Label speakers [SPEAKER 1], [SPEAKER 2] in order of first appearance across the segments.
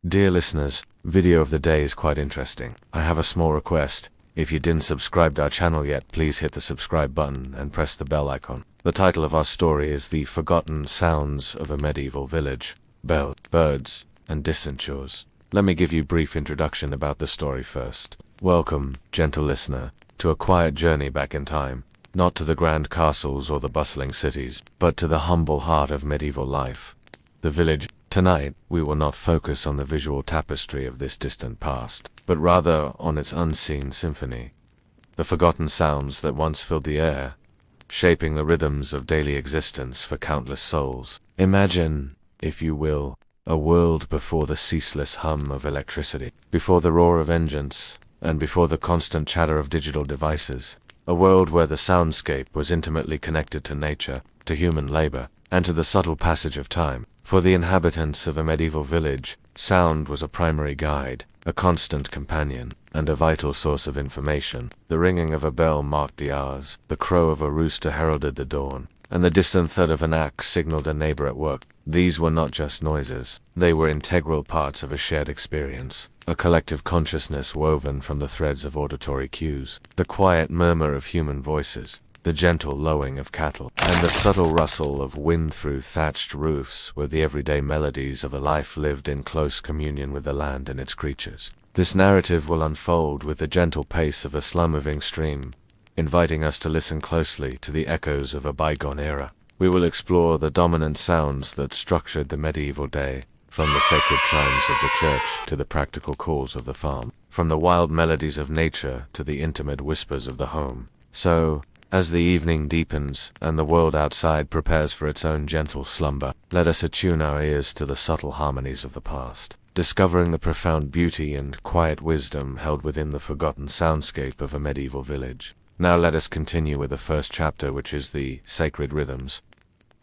[SPEAKER 1] Dear listeners, video of the day is quite interesting. I have a small request. If you didn't subscribe to our channel yet, please hit the subscribe button and press the bell icon. The title of our story is The Forgotten Sounds of a Medieval Village. Bells, birds, and distant shores. Let me give you a brief introduction about the story first. Welcome, gentle listener, to a quiet journey back in time, not to the grand castles or the bustling cities, but to the humble heart of medieval life. The village. Tonight, we will not focus on the visual tapestry of this distant past, but rather on its unseen symphony. The forgotten sounds that once filled the air, shaping the rhythms of daily existence for countless souls. Imagine, if you will, a world before the ceaseless hum of electricity, before the roar of engines, and before the constant chatter of digital devices. A world where the soundscape was intimately connected to nature, to human labor, and to the subtle passage of time. For the inhabitants of a medieval village, sound was a primary guide, a constant companion, and a vital source of information. The ringing of a bell marked the hours, the crow of a rooster heralded the dawn, and the distant thud of an axe signaled a neighbor at work. These were not just noises, they were integral parts of a shared experience, a collective consciousness woven from the threads of auditory cues, the quiet murmur of human voices, the gentle lowing of cattle, and the subtle rustle of wind through thatched roofs were the everyday melodies of a life lived in close communion with the land and its creatures. This narrative will unfold with the gentle pace of a slow-moving stream, inviting us to listen closely to the echoes of a bygone era. We will explore the dominant sounds that structured the medieval day, from the sacred chimes of the church to the practical calls of the farm, from the wild melodies of nature to the intimate whispers of the home. So, as the evening deepens and the world outside prepares for its own gentle slumber, let us attune our ears to the subtle harmonies of the past, discovering the profound beauty and quiet wisdom held within the forgotten soundscape of a medieval village. Now let us continue with the first chapter, which is the sacred rhythms.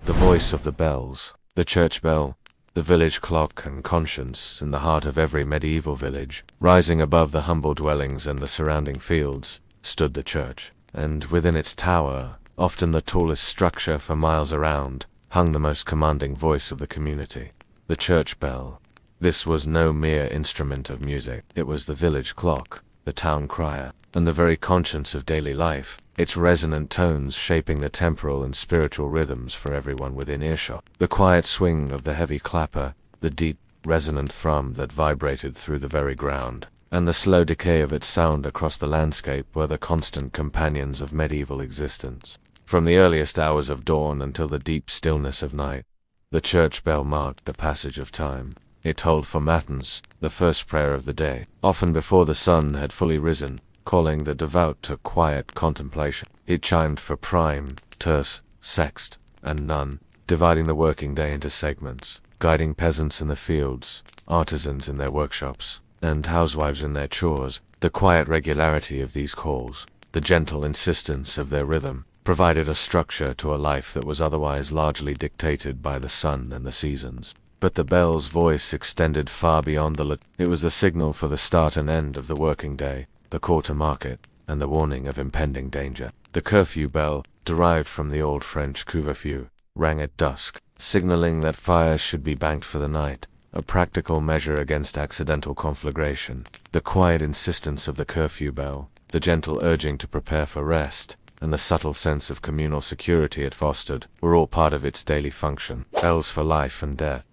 [SPEAKER 1] The voice of the bells, the church bell, the village clock and conscience in the heart of every medieval village. Rising above the humble dwellings and the surrounding fields, stood the church. And within its tower, often the tallest structure for miles around, hung the most commanding voice of the community, the church bell. This was no mere instrument of music. It was the village clock, the town crier, and the very conscience of daily life, its resonant tones shaping the temporal and spiritual rhythms for everyone within earshot. The quiet swing of the heavy clapper, the deep, resonant thrum that vibrated through the very ground, and the slow decay of its sound across the landscape were the constant companions of medieval existence. From the earliest hours of dawn until the deep stillness of night, the church bell marked the passage of time. It tolled for matins, the first prayer of the day, often before the sun had fully risen, calling the devout to quiet contemplation. It chimed for prime, terce, sext, and none, dividing the working day into segments, guiding peasants in the fields, artisans in their workshops, and housewives in their chores. The quiet regularity of these calls, the gentle insistence of their rhythm, provided a structure to a life that was otherwise largely dictated by the sun and the seasons. But the bell's voice extended far beyond it was the signal for the start and end of the working day, the call to market, and the warning of impending danger. The curfew bell, derived from the old French couvre-feu, rang at dusk, signaling that fires should be banked for the night, a practical measure against accidental conflagration. The quiet insistence of the curfew bell, the gentle urging to prepare for rest, and the subtle sense of communal security it fostered, were all part of its daily function. Bells for life and death,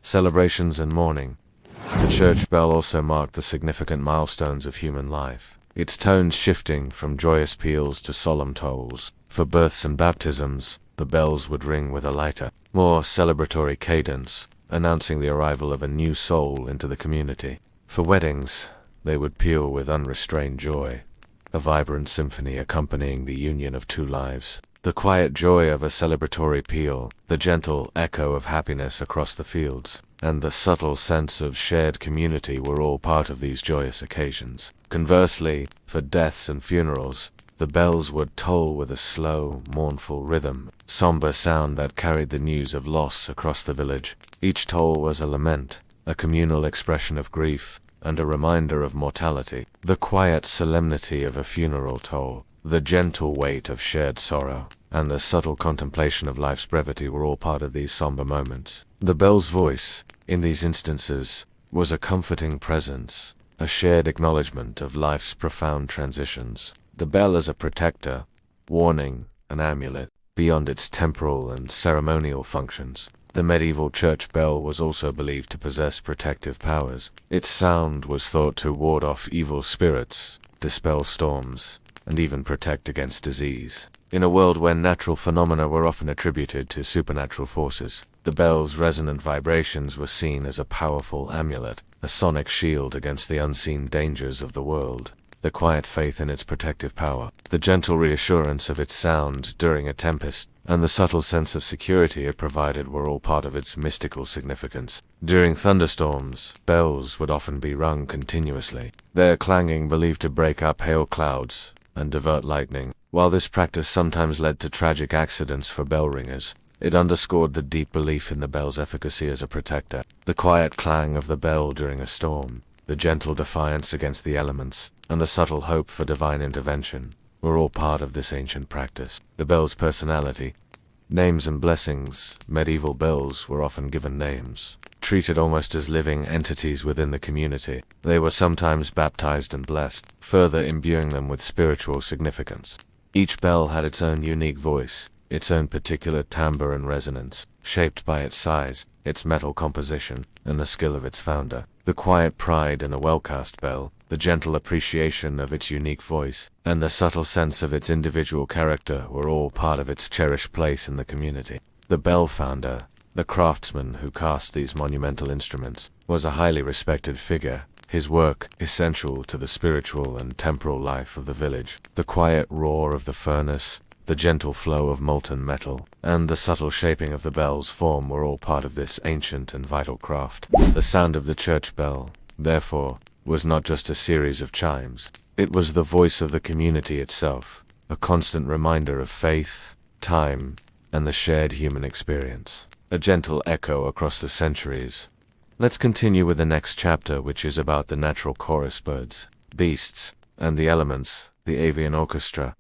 [SPEAKER 1] celebrations and mourning. The church bell also marked the significant milestones of human life, its tones shifting from joyous peals to solemn tolls. For births and baptisms, the bells would ring with a lighter, more celebratory cadence, announcing the arrival of a new soul into the community. For weddings, they would peal with unrestrained joy, a vibrant symphony accompanying the union of two lives. The quiet joy of a celebratory peal, the gentle echo of happiness across the fields, and the subtle sense of shared community were all part of these joyous occasions. Conversely, for deaths and funerals, the bells would toll with a slow, mournful rhythm, somber sound that carried the news of loss across the village. Each toll was a lament, a communal expression of grief, and a reminder of mortality. The quiet solemnity of a funeral toll, the gentle weight of shared sorrow, and the subtle contemplation of life's brevity were all part of these somber moments. The bell's voice, in these instances, was a comforting presence, a shared acknowledgement of life's profound transitions. The bell as a protector, warning, an amulet, beyond its temporal and ceremonial functions. The medieval church bell was also believed to possess protective powers. Its sound was thought to ward off evil spirits, dispel storms, and even protect against disease. In a world where natural phenomena were often attributed to supernatural forces, the bell's resonant vibrations were seen as a powerful amulet, a sonic shield against the unseen dangers of the world. The quiet faith in its protective power, the gentle reassurance of its sound during a tempest, and the subtle sense of security it provided were all part of its mystical significance. During thunderstorms, bells would often be rung continuously, their clanging believed to break up hail clouds and divert lightning. While this practice sometimes led to tragic accidents for bell ringers, it underscored the deep belief in the bell's efficacy as a protector. The quiet clang of the bell during a storm, the gentle defiance against the elements, and the subtle hope for divine intervention were all part of this ancient practice. The bell's personality, names and blessings. Medieval bells were often given names, treated almost as living entities within the community. They were sometimes baptized and blessed, further imbuing them with spiritual significance. Each bell had its own unique voice, its own particular timbre and resonance, shaped by its size, its metal composition, and the skill of its founder. The quiet pride in a well-cast bell, the gentle appreciation of its unique voice, and the subtle sense of its individual character were all part of its cherished place in the community. The bell founder, the craftsman who cast these monumental instruments, was a highly respected figure, his work essential to the spiritual and temporal life of the village. The quiet roar of the furnace, the gentle flow of molten metal, and the subtle shaping of the bell's form were all part of this ancient and vital craft. The sound of the church bell, therefore, was not just a series of chimes. It was the voice of the community itself, a constant reminder of faith, time, and the shared human experience. A gentle echo across the centuries. Let's continue with the next chapter, which is about the natural chorus birds, beasts, and the elements, the avian orchestra.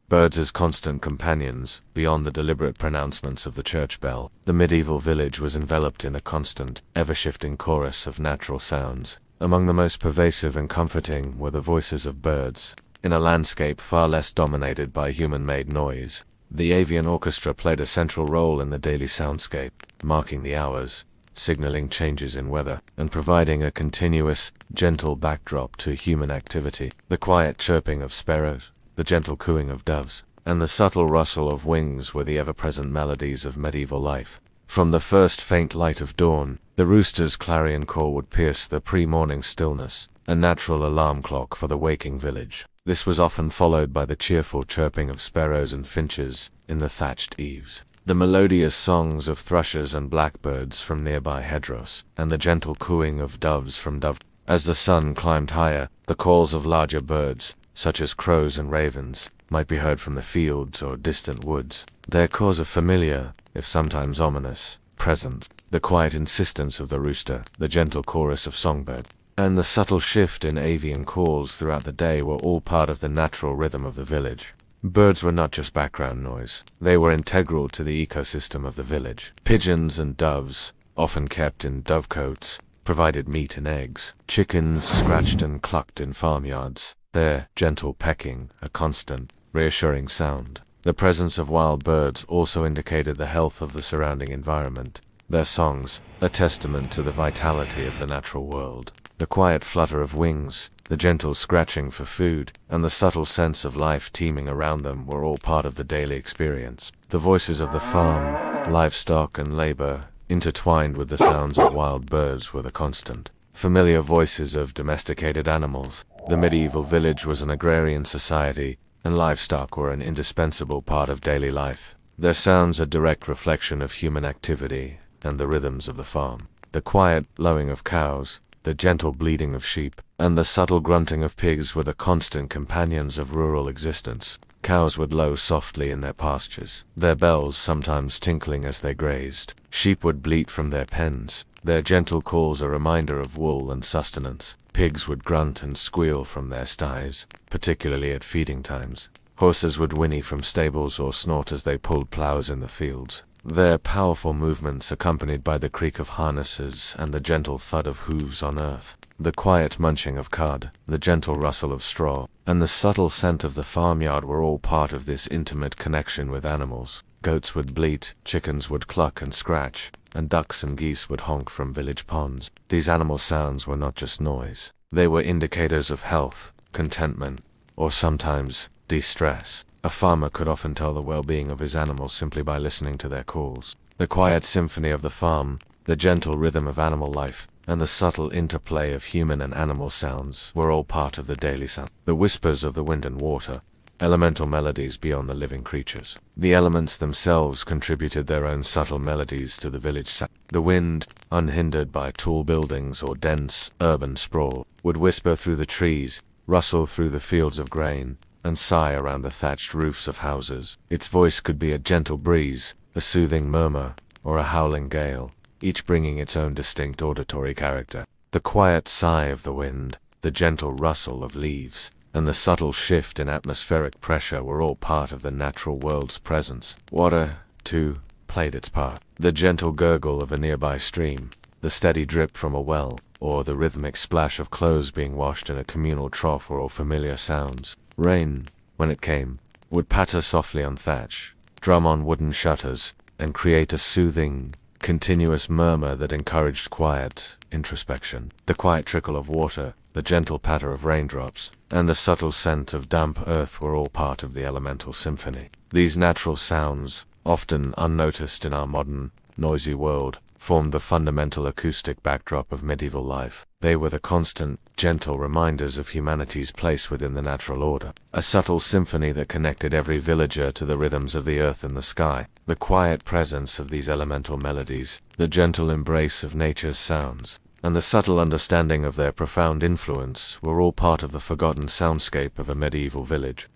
[SPEAKER 1] Birds as constant companions, beyond the deliberate pronouncements of the church bell. The medieval village was enveloped in a constant, ever-shifting chorus of natural sounds. Among the most pervasive and comforting were the voices of birds. In a landscape far less dominated by human-made noise, the avian orchestra played a central role in the daily soundscape, marking the hours, signaling changes in weather, and providing a continuous, gentle backdrop to human activity. The quiet chirping of sparrows, the gentle cooing of doves, and the subtle rustle of wings were the ever-present melodies of medieval life. From the first faint light of dawn, the rooster's clarion call would pierce the pre-morning stillness, a natural alarm clock for the waking village. This was often followed by the cheerful chirping of sparrows and finches in the thatched eaves, the melodious songs of thrushes and blackbirds from nearby hedgerows, and the gentle cooing of doves from dove. As the sun climbed higher, the calls of larger birds, such as crows and ravens, might be heard from the fields or distant woods. Their calls are familiar, if sometimes ominous, present. The quiet insistence of the rooster, the gentle chorus of songbird, and the subtle shift in avian calls throughout the day were all part of the natural rhythm of the village. Birds were not just background noise. They were integral to the ecosystem of the village. Pigeons and doves, often kept in dovecotes, provided meat and eggs. Chickens scratched and clucked in farmyards, their gentle pecking a constant, reassuring sound. The presence of wild birds also indicated the health of the surrounding environment. Their songs, a testament to the vitality of the natural world. The quiet flutter of wings, the gentle scratching for food, and the subtle sense of life teeming around them were all part of the daily experience. The voices of the farm, livestock, and labor, intertwined with the sounds of wild birds, were the constant. Familiar voices of domesticated animals. The medieval village was an agrarian society, and livestock were an indispensable part of daily life. Their sounds a direct reflection of human activity and the rhythms of the farm. The quiet lowing of cows, the gentle bleating of sheep, and the subtle grunting of pigs were the constant companions of rural existence. Cows would low softly in their pastures, their bells sometimes tinkling as they grazed. Sheep would bleat from their pens, their gentle calls a reminder of wool and sustenance. Pigs would grunt and squeal from their sties, particularly at feeding times. Horses would whinny from stables or snort as they pulled plows in the fields. Their powerful movements accompanied by the creak of harnesses and the gentle thud of hooves on earth, the quiet munching of cud, the gentle rustle of straw, and the subtle scent of the farmyard were all part of this intimate connection with animals. Goats would bleat, chickens would cluck and scratch, and ducks and geese would honk from village ponds. These animal sounds were not just noise. They were indicators of health, contentment, or sometimes distress. A farmer could often tell the well-being of his animals simply by listening to their calls. The quiet symphony of the farm, the gentle rhythm of animal life, and the subtle interplay of human and animal sounds were all part of the daily sound. The whispers of the wind and water, elemental melodies beyond the living creatures. The elements themselves contributed their own subtle melodies to the village sound. The wind, unhindered by tall buildings or dense urban sprawl, would whisper through the trees, rustle through the fields of grain, and sigh around the thatched roofs of houses. Its voice could be a gentle breeze, a soothing murmur, or a howling gale, each bringing its own distinct auditory character. The quiet sigh of the wind, the gentle rustle of leaves, and the subtle shift in atmospheric pressure were all part of the natural world's presence. Water, too, played its part. The gentle gurgle of a nearby stream, the steady drip from a well, or the rhythmic splash of clothes being washed in a communal trough were all familiar sounds. Rain, when it came, would patter softly on thatch, drum on wooden shutters, and create a soothing, continuous murmur that encouraged quiet introspection. The quiet trickle of water, the gentle patter of raindrops, and the subtle scent of damp earth were all part of the elemental symphony. These natural sounds, often unnoticed in our modern, noisy world, formed the fundamental acoustic backdrop of medieval life. They were the constant, gentle reminders of humanity's place within the natural order. A subtle symphony that connected every villager to the rhythms of the earth and the sky. The quiet presence of these elemental melodies, the gentle embrace of nature's sounds, and the subtle understanding of their profound influence were all part of the forgotten soundscape of a medieval village.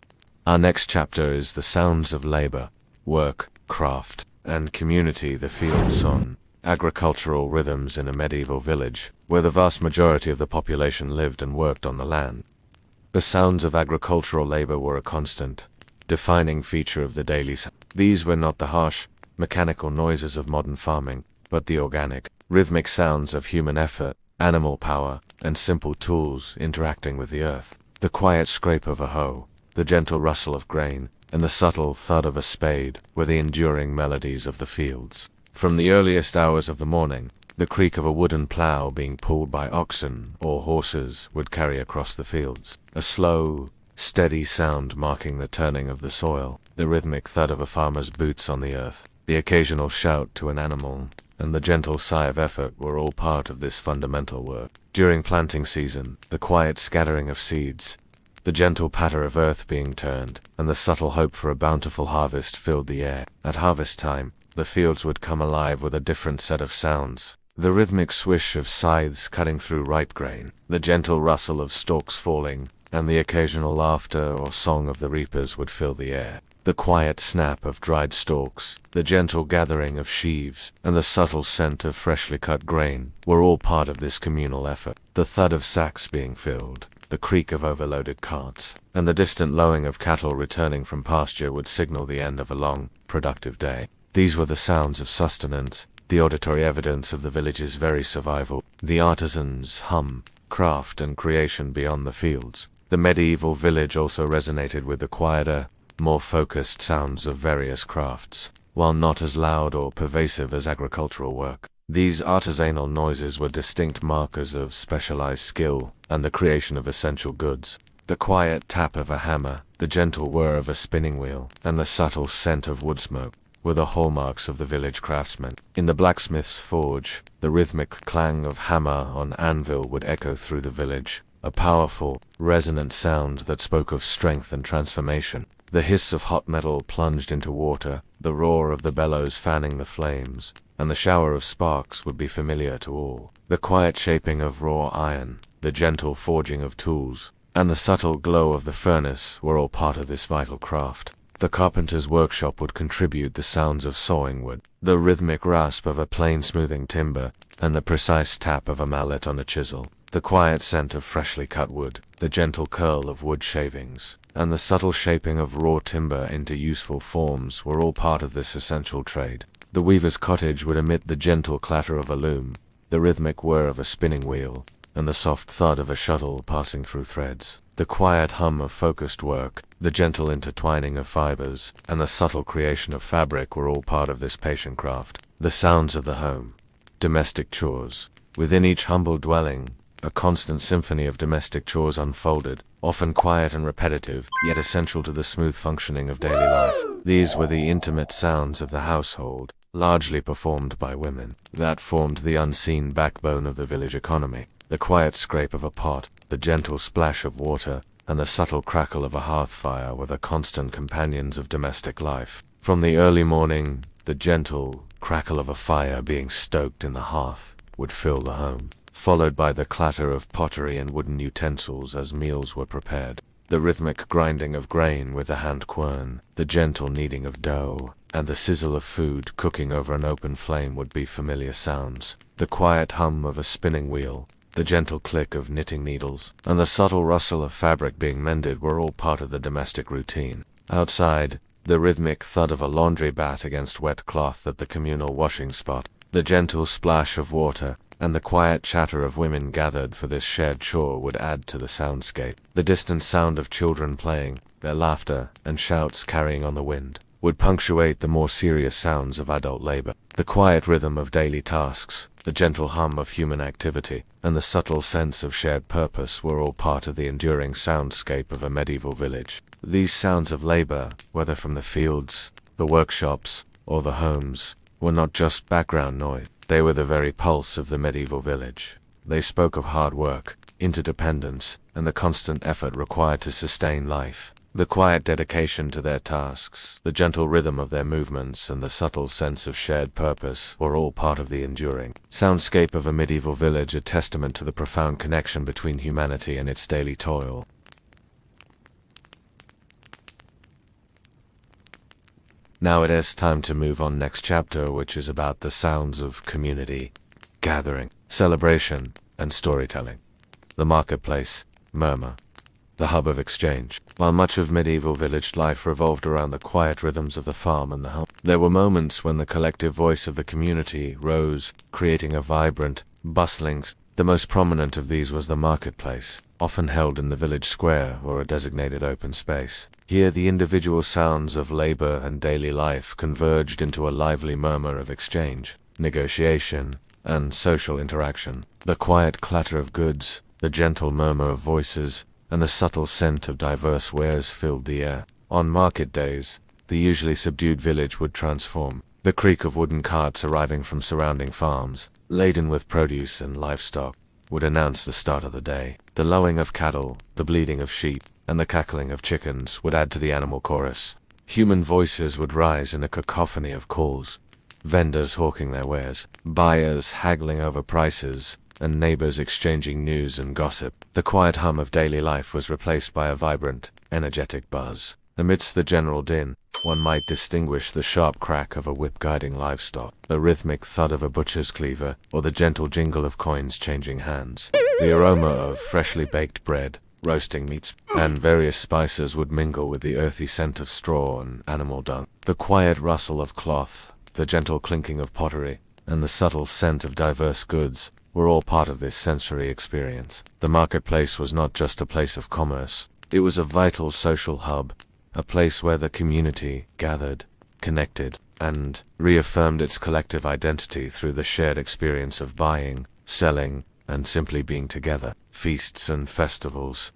[SPEAKER 1] Our next chapter is the sounds of labor, work, craft, and community, the field song. Agricultural rhythms in a medieval village, where the vast majority of the population lived and worked on the land. The sounds of agricultural labor were a constant, defining feature of the daily sound. These were not the harsh, mechanical noises of modern farming, but the organic, rhythmic sounds of human effort, animal power, and simple tools interacting with the earth. The quiet scrape of a hoe, the gentle rustle of grain, and the subtle thud of a spade were the enduring melodies of the fields. From the earliest hours of the morning, the creak of a wooden plough being pulled by oxen or horses would carry across the fields, a slow, steady sound marking the turning of the soil. The rhythmic thud of a farmer's boots on the earth, the occasional shout to an animal, and the gentle sigh of effort were all part of this fundamental work. During planting season, the quiet scattering of seeds, the gentle patter of earth being turned, and the subtle hope for a bountiful harvest filled the air. At harvest time, the fields would come alive with a different set of sounds. The rhythmic swish of scythes cutting through ripe grain, the gentle rustle of stalks falling, and the occasional laughter or song of the reapers would fill the air. The quiet snap of dried stalks, the gentle gathering of sheaves, and the subtle scent of freshly cut grain were all part of this communal effort. The thud of sacks being filled, the creak of overloaded carts, and the distant lowing of cattle returning from pasture would signal the end of a long, productive day. These were the sounds of sustenance, the auditory evidence of the village's very survival. The artisans' hum, craft, and creation beyond the fields. The medieval village also resonated with the quieter, more focused sounds of various crafts, while not as loud or pervasive as agricultural work. These artisanal noises were distinct markers of specialized skill and the creation of essential goods. The quiet tap of a hammer, the gentle whir of a spinning wheel, and the subtle scent of wood smoke were the hallmarks of the village craftsmen. In the blacksmith's forge, the rhythmic clang of hammer on anvil would echo through the village, a powerful, resonant sound that spoke of strength and transformation. The hiss of hot metal plunged into water, the roar of the bellows fanning the flames, and the shower of sparks would be familiar to all. The quiet shaping of raw iron, the gentle forging of tools, and the subtle glow of the furnace were all part of this vital craft. The carpenter's workshop would contribute the sounds of sawing wood, the rhythmic rasp of a plane smoothing timber, and the precise tap of a mallet on a chisel. The quiet scent of freshly cut wood, the gentle curl of wood shavings, and the subtle shaping of raw timber into useful forms were all part of this essential trade. The weaver's cottage would emit the gentle clatter of a loom, the rhythmic whir of a spinning wheel, and the soft thud of a shuttle passing through threads. The quiet hum of focused work, the gentle intertwining of fibers, and the subtle creation of fabric were all part of this patient craft. The sounds of the home. Domestic chores. Within each humble dwelling, a constant symphony of domestic chores unfolded, often quiet and repetitive, yet essential to the smooth functioning of daily life. These were the intimate sounds of the household, largely performed by women, that formed the unseen backbone of the village economy. The quiet scrape of a pot, the gentle splash of water, and the subtle crackle of a hearth fire were the constant companions of domestic life. From the early morning, the gentle crackle of a fire being stoked in the hearth would fill the home, followed by the clatter of pottery and wooden utensils as meals were prepared. The rhythmic grinding of grain with the hand quern, the gentle kneading of dough, and the sizzle of food cooking over an open flame would be familiar sounds. The quiet hum of a spinning wheel, the gentle click of knitting needles, and the subtle rustle of fabric being mended were all part of the domestic routine. Outside, the rhythmic thud of a laundry bat against wet cloth at the communal washing spot, the gentle splash of water, and the quiet chatter of women gathered for this shared chore would add to the soundscape. The distant sound of children playing, their laughter and shouts carrying on the wind, would punctuate the more serious sounds of adult labor. The quiet rhythm of daily tasks, the gentle hum of human activity, and the subtle sense of shared purpose were all part of the enduring soundscape of a medieval village. These sounds of labor, whether from the fields, the workshops, or the homes, were not just background noise. They were the very pulse of the medieval village. They spoke of hard work, interdependence, and the constant effort required to sustain life. The quiet dedication to their tasks, the gentle rhythm of their movements, and the subtle sense of shared purpose were all part of the enduring soundscape of a medieval village, a testament to the profound connection between humanity and its daily toil. Now it is time to move on next chapter, which is about the sounds of community, gathering, celebration, and storytelling. The marketplace, murmur, the hub of exchange. While much of medieval village life revolved around the quiet rhythms of the farm and the home, there were moments when the collective voice of the community rose, creating a vibrant, bustling. The most prominent of these was the marketplace, often held in the village square or a designated open space. Here the individual sounds of labor and daily life converged into a lively murmur of exchange, negotiation, and social interaction. The quiet clatter of goods, the gentle murmur of voices, and the subtle scent of diverse wares filled the air. On market days, the usually subdued village would transform. The creak of wooden carts arriving from surrounding farms, laden with produce and livestock, would announce the start of the day. The lowing of cattle, the bleating of sheep, and the cackling of chickens would add to the animal chorus. Human voices would rise in a cacophony of calls, vendors hawking their wares, buyers haggling over prices, and neighbors exchanging news and gossip. The quiet hum of daily life was replaced by a vibrant, energetic buzz. Amidst the general din, one might distinguish the sharp crack of a whip guiding livestock, the rhythmic thud of a butcher's cleaver, or the gentle jingle of coins changing hands. The aroma of freshly baked bread, roasting meats, and various spices would mingle with the earthy scent of straw and animal dung. The quiet rustle of cloth, the gentle clinking of pottery, and the subtle scent of diverse goods were all part of this sensory experience. The marketplace was not just a place of commerce. It was a vital social hub, a place where the community gathered, connected, and reaffirmed its collective identity through the shared experience of buying, selling, and simply being together. Feasts and festivals,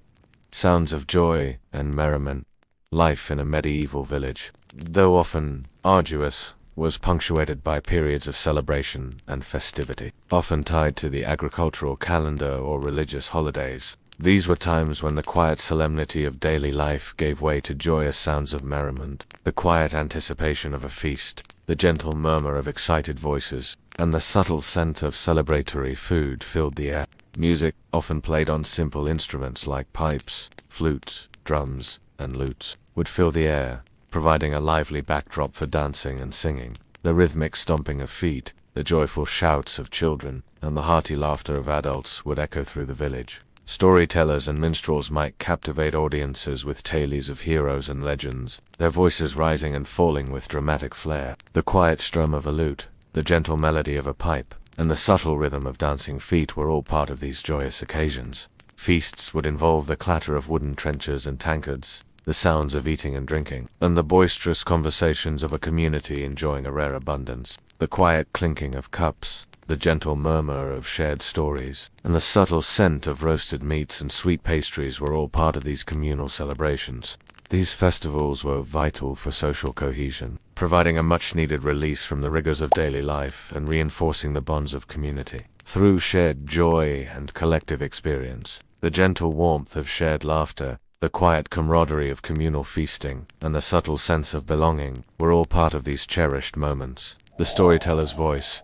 [SPEAKER 1] sounds of joy and merriment. Life in a medieval village, though often arduous, was punctuated by periods of celebration and festivity, often tied to the agricultural calendar or religious holidays. These were times when the quiet solemnity of daily life gave way to joyous sounds of merriment, the quiet anticipation of a feast, the gentle murmur of excited voices, and the subtle scent of celebratory food filled the air. Music, often played on simple instruments like pipes, flutes, drums, and lutes, would fill the air, providing a lively backdrop for dancing and singing. The rhythmic stomping of feet, the joyful shouts of children, and the hearty laughter of adults would echo through the village. Storytellers and minstrels might captivate audiences with tales of heroes and legends, their voices rising and falling with dramatic flair. The quiet strum of a lute, the gentle melody of a pipe, and the subtle rhythm of dancing feet were all part of these joyous occasions. Feasts would involve the clatter of wooden trenchers and tankards, the sounds of eating and drinking, and the boisterous conversations of a community enjoying a rare abundance. The quiet clinking of cups, the gentle murmur of shared stories, and the subtle scent of roasted meats and sweet pastries were all part of these communal celebrations. These festivals were vital for social cohesion, providing a much-needed release from the rigors of daily life and reinforcing the bonds of community. Through shared joy and collective experience, the gentle warmth of shared laughter, the quiet camaraderie of communal feasting, and the subtle sense of belonging were all part of these cherished moments. The storyteller's voice,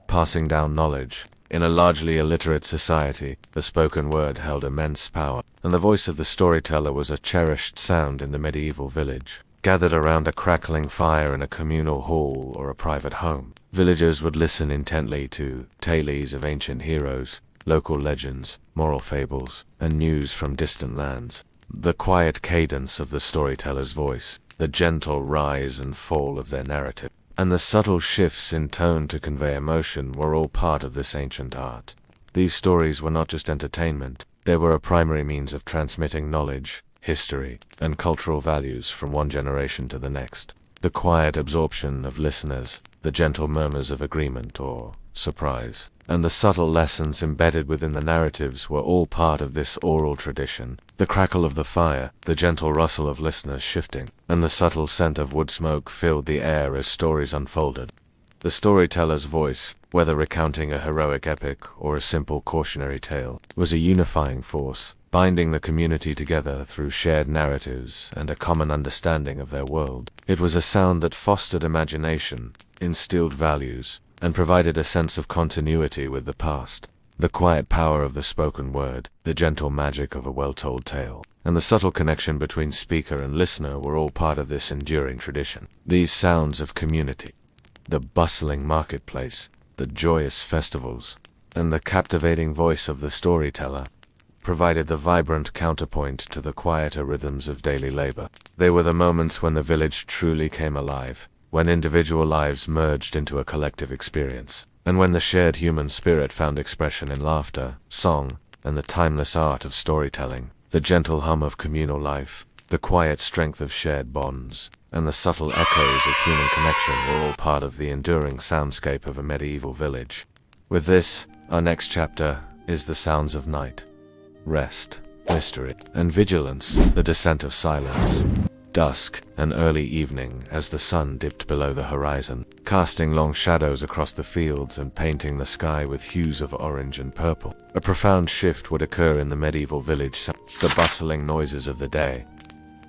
[SPEAKER 1] passing down knowledge. In a largely illiterate society, the spoken word held immense power, and the voice of the storyteller was a cherished sound in the medieval village. Gathered around a crackling fire in a communal hall or a private home, villagers would listen intently to tales of ancient heroes, local legends, moral fables, and news from distant lands. The quiet cadence of the storyteller's voice, the gentle rise and fall of their narrative, and the subtle shifts in tone to convey emotion were all part of this ancient art. These stories were not just entertainment, they were a primary means of transmitting knowledge, history, and cultural values from one generation to the next. The quiet absorption of listeners, the gentle murmurs of agreement or surprise, and the subtle lessons embedded within the narratives were all part of this oral tradition. The crackle of the fire, the gentle rustle of listeners shifting, and the subtle scent of wood smoke filled the air as stories unfolded. The storyteller's voice, whether recounting a heroic epic or a simple cautionary tale, was a unifying force, binding the community together through shared narratives and a common understanding of their world. It was a sound that fostered imagination, instilled values, and provided a sense of continuity with the past. The quiet power of the spoken word, the gentle magic of a well-told tale, and the subtle connection between speaker and listener were all part of this enduring tradition. These sounds of community, the bustling marketplace, the joyous festivals, and the captivating voice of the storyteller, provided the vibrant counterpoint to the quieter rhythms of daily labor. They were the moments when the village truly came alive, when individual lives merged into a collective experience, and when the shared human spirit found expression in laughter, song, and the timeless art of storytelling. The gentle hum of communal life, the quiet strength of shared bonds, and the subtle echoes of human connection were all part of the enduring soundscape of a medieval village. With this, our next chapter is the sounds of night, rest, mystery, and vigilance, the descent of silence. Dusk, and early evening as the sun dipped below the horizon, casting long shadows across the fields and painting the sky with hues of orange and purple. A profound shift would occur in the medieval village. The bustling noises of the day,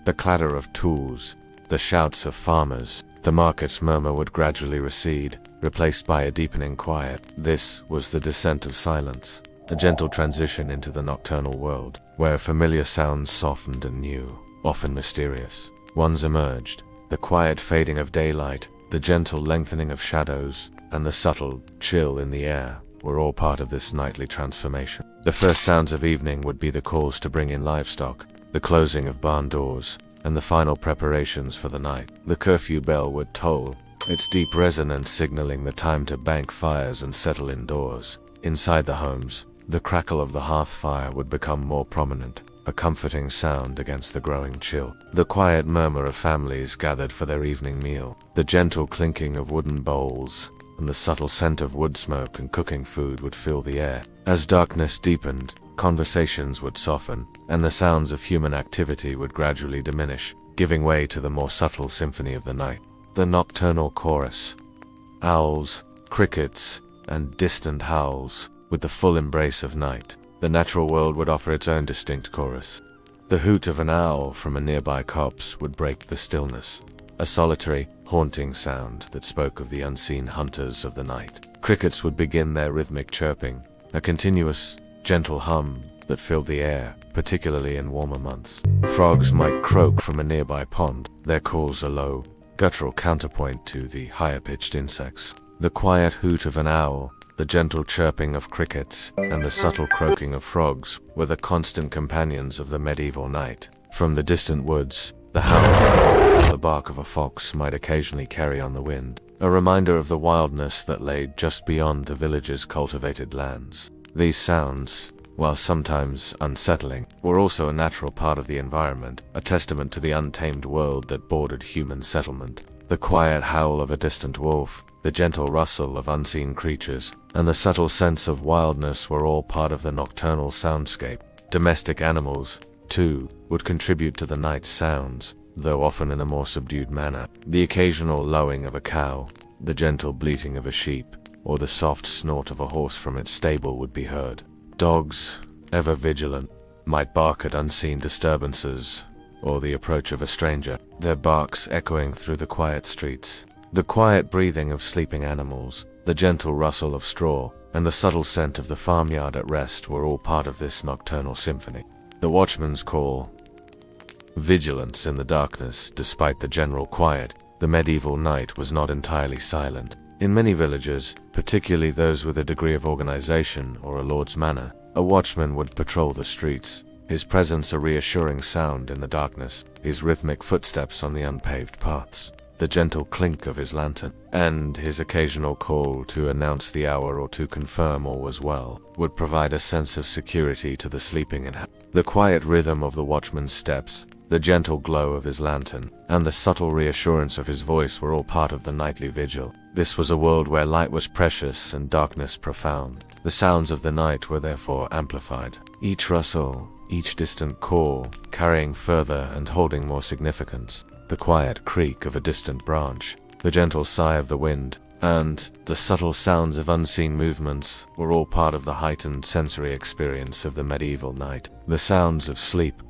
[SPEAKER 1] the clatter of tools, the shouts of farmers, the market's murmur would gradually recede, replaced by a deepening quiet. This was the descent of silence, a gentle transition into the nocturnal world, where familiar sounds softened and new, often mysterious ones emerged. The quiet fading of daylight, the gentle lengthening of shadows, and the subtle chill in the air were all part of this nightly transformation. The first sounds of evening would be the calls to bring in livestock, the closing of barn doors, and the final preparations for the night. The curfew bell would toll, its deep resonance signaling the time to bank fires and settle indoors. Inside the homes, the crackle of the hearth fire would become more prominent, a comforting sound against the growing chill. The quiet murmur of families gathered for their evening meal, the gentle clinking of wooden bowls, and the subtle scent of wood smoke and cooking food would fill the air. As darkness deepened, conversations would soften, and the sounds of human activity would gradually diminish, giving way to the more subtle symphony of the night. The nocturnal chorus, owls, crickets, and distant howls, with the full embrace of night. The natural world would offer its own distinct chorus. The hoot of an owl from a nearby copse would break the stillness, a solitary, haunting sound that spoke of the unseen hunters of the night. Crickets would begin their rhythmic chirping, a continuous, gentle hum that filled the air, particularly in warmer months. Frogs might croak from a nearby pond, their calls a low, guttural counterpoint to the higher-pitched insects. The quiet hoot of an owl, The gentle chirping of crickets and the subtle croaking of frogs were the constant companions of the medieval night. From the distant woods, the howl or the bark of a fox might occasionally carry on the wind, a reminder of the wildness that lay just beyond the village's cultivated lands. These sounds, while sometimes unsettling, were also a natural part of the environment, a testament to the untamed world that bordered human settlement. The quiet howl of a distant wolf, the gentle rustle of unseen creatures, and the subtle sense of wildness were all part of the nocturnal soundscape. Domestic animals, too, would contribute to the night's sounds, though often in a more subdued manner. The occasional lowing of a cow, the gentle bleating of a sheep, or the soft snort of a horse from its stable would be heard. Dogs, ever vigilant, might bark at unseen disturbances or the approach of a stranger, their barks echoing through the quiet streets. The quiet breathing of sleeping animals, the gentle rustle of straw, and the subtle scent of the farmyard at rest were all part of this nocturnal symphony. The watchman's call, vigilance in the darkness. Despite the general quiet, the medieval night was not entirely silent. In many villages, particularly those with a degree of organization or a lord's manor, a watchman would patrol the streets, his presence a reassuring sound in the darkness, his rhythmic footsteps on the unpaved paths, the gentle clink of his lantern, and his occasional call to announce the hour or to confirm all was well, would provide a sense of security to the sleeping inhabitants. The quiet rhythm of the watchman's steps, the gentle glow of his lantern, and the subtle reassurance of his voice were all part of the nightly vigil. This was a world where light was precious and darkness profound. The sounds of the night were therefore amplified. Each rustle, each distant call, carrying further and holding more significance. The quiet creak of a distant branch, the gentle sigh of the wind, and the subtle sounds of unseen movements were all part of the heightened sensory experience of the medieval night. The sounds of sleep,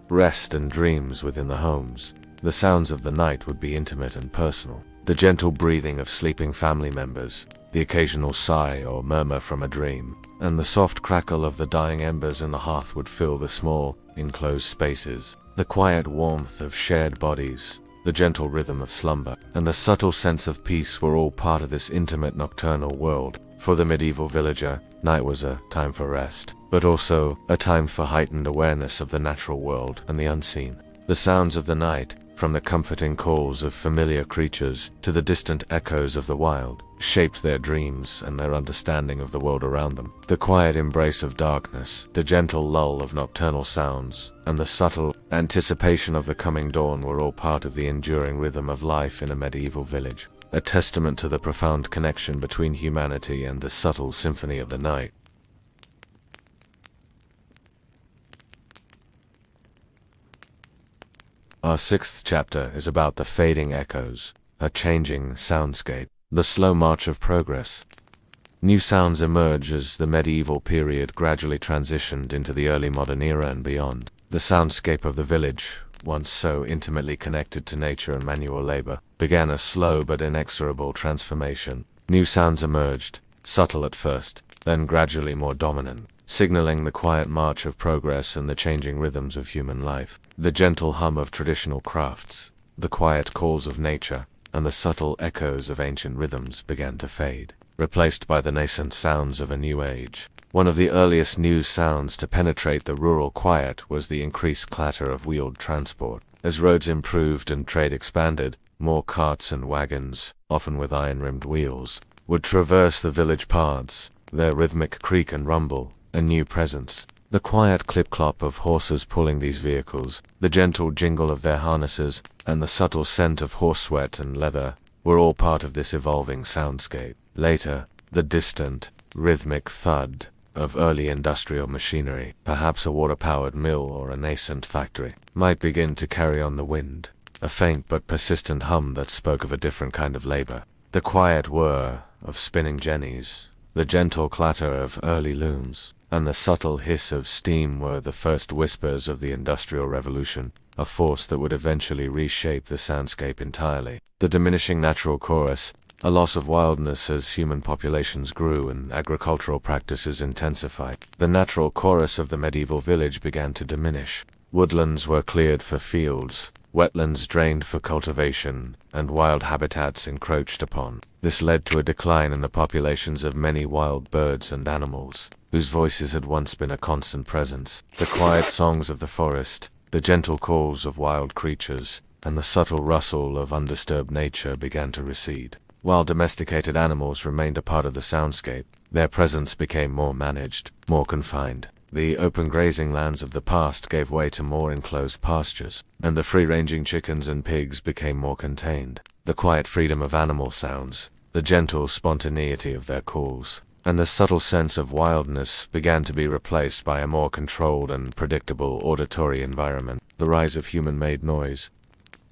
[SPEAKER 1] rest and dreams within the homes. The sounds of the night would be intimate and personal. The gentle breathing of sleeping family members, the occasional sigh or murmur from a dream, and the soft crackle of the dying embers in the hearth would fill the small, enclosed spaces. The quiet warmth of shared bodies, the gentle rhythm of slumber, and the subtle sense of peace were all part of this intimate nocturnal world. For the medieval villager, night was a time for rest, but also a time for heightened awareness of the natural world and the unseen. The sounds of the night, from the comforting calls of familiar creatures to the distant echoes of the wild, shaped their dreams and their understanding of the world around them. The quiet embrace of darkness, the gentle lull of nocturnal sounds, and the subtle anticipation of the coming dawn were all part of the enduring rhythm of life in a medieval village, a testament to the profound connection between humanity and the subtle symphony of the night. Our sixth chapter is about the fading echoes, a changing soundscape, the slow march of progress. New sounds emerge as the medieval period gradually transitioned into the early modern era and beyond. The soundscape of the village, once so intimately connected to nature and manual labor, began a slow but inexorable transformation. New sounds emerged, subtle at first, then gradually more dominant, signaling the quiet march of progress and the changing rhythms of human life. The gentle hum of traditional crafts, the quiet calls of nature, and the subtle echoes of ancient rhythms began to fade, replaced by the nascent sounds of a new age. One of the earliest new sounds to penetrate the rural quiet was the increased clatter of wheeled transport. As roads improved and trade expanded, more carts and wagons, often with iron-rimmed wheels, would traverse the village paths, their rhythmic creak and rumble a new presence. The quiet clip-clop of horses pulling these vehicles, the gentle jingle of their harnesses, and the subtle scent of horse sweat and leather were all part of this evolving soundscape. Later, the distant, rhythmic thud of early industrial machinery, perhaps a water-powered mill or a nascent factory, might begin to carry on the wind, a faint but persistent hum that spoke of a different kind of labor. The quiet whir of spinning jennies, the gentle clatter of early looms, and the subtle hiss of steam were the first whispers of the Industrial Revolution, a force that would eventually reshape the soundscape entirely. The diminishing natural chorus, a loss of wildness as human populations grew and agricultural practices intensified. The natural chorus of the medieval village began to diminish. Woodlands were cleared for fields, wetlands drained for cultivation, and wild habitats encroached upon. This led to a decline in the populations of many wild birds and animals, whose voices had once been a constant presence. The quiet songs of the forest, the gentle calls of wild creatures, and the subtle rustle of undisturbed nature began to recede. While domesticated animals remained a part of the soundscape, their presence became more managed, more confined. The open grazing lands of the past gave way to more enclosed pastures, and the free-ranging chickens and pigs became more contained. The quiet freedom of animal sounds, the gentle spontaneity of their calls, and the subtle sense of wildness began to be replaced by a more controlled and predictable auditory environment. The rise of human-made noise,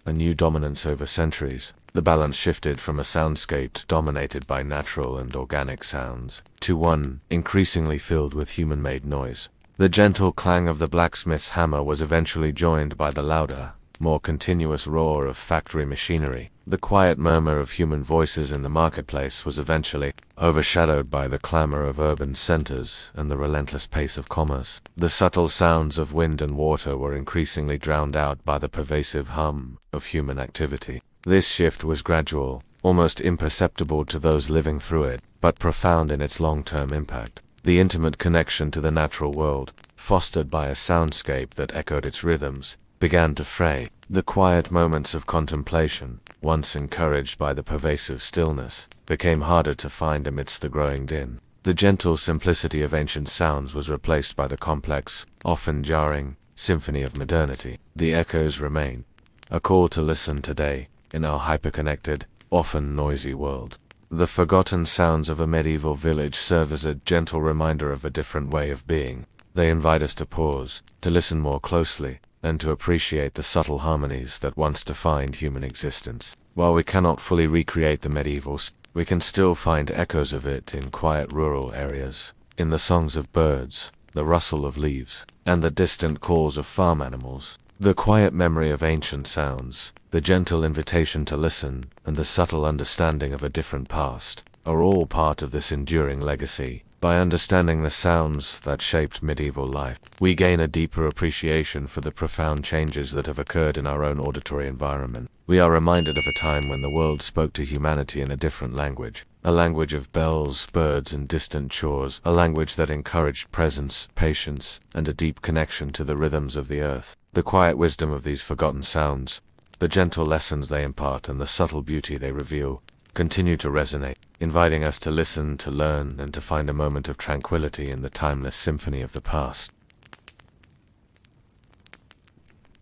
[SPEAKER 1] a new dominance over centuries. The balance shifted from a soundscape dominated by natural and organic sounds to one increasingly filled with human-made noise. The gentle clang of the blacksmith's hammer was eventually joined by the louder, more continuous roar of factory machinery. The quiet murmur of human voices in the marketplace was eventually overshadowed by the clamor of urban centers and the relentless pace of commerce. The subtle sounds of wind and water were increasingly drowned out by the pervasive hum of human activity. This shift was gradual, almost imperceptible to those living through it, but profound in its long-term impact. The intimate connection to the natural world, fostered by a soundscape that echoed its rhythms, began to fray. The quiet moments of contemplation, once encouraged by the pervasive stillness, became harder to find amidst the growing din. The gentle simplicity of ancient sounds was replaced by the complex, often jarring, symphony of modernity. The echoes remain, a call to listen today, in our hyperconnected, often noisy world. The forgotten sounds of a medieval village serve as a gentle reminder of a different way of being. They invite us to pause, to listen more closely, and to appreciate the subtle harmonies that once defined human existence. While we cannot fully recreate the medieval, we can still find echoes of it in quiet rural areas, in the songs of birds, the rustle of leaves, and the distant calls of farm animals. The quiet memory of ancient sounds, the gentle invitation to listen, and the subtle understanding of a different past, are all part of this enduring legacy. By understanding the sounds that shaped medieval life, we gain a deeper appreciation for the profound changes that have occurred in our own auditory environment. We are reminded of a time when the world spoke to humanity in a different language, a language of bells, birds, and distant shores, a language that encouraged presence, patience, and a deep connection to the rhythms of the earth. The quiet wisdom of these forgotten sounds, the gentle lessons they impart, and the subtle beauty they reveal, continue to resonate, inviting us to listen, to learn, and to find a moment of tranquility in the timeless symphony of the past.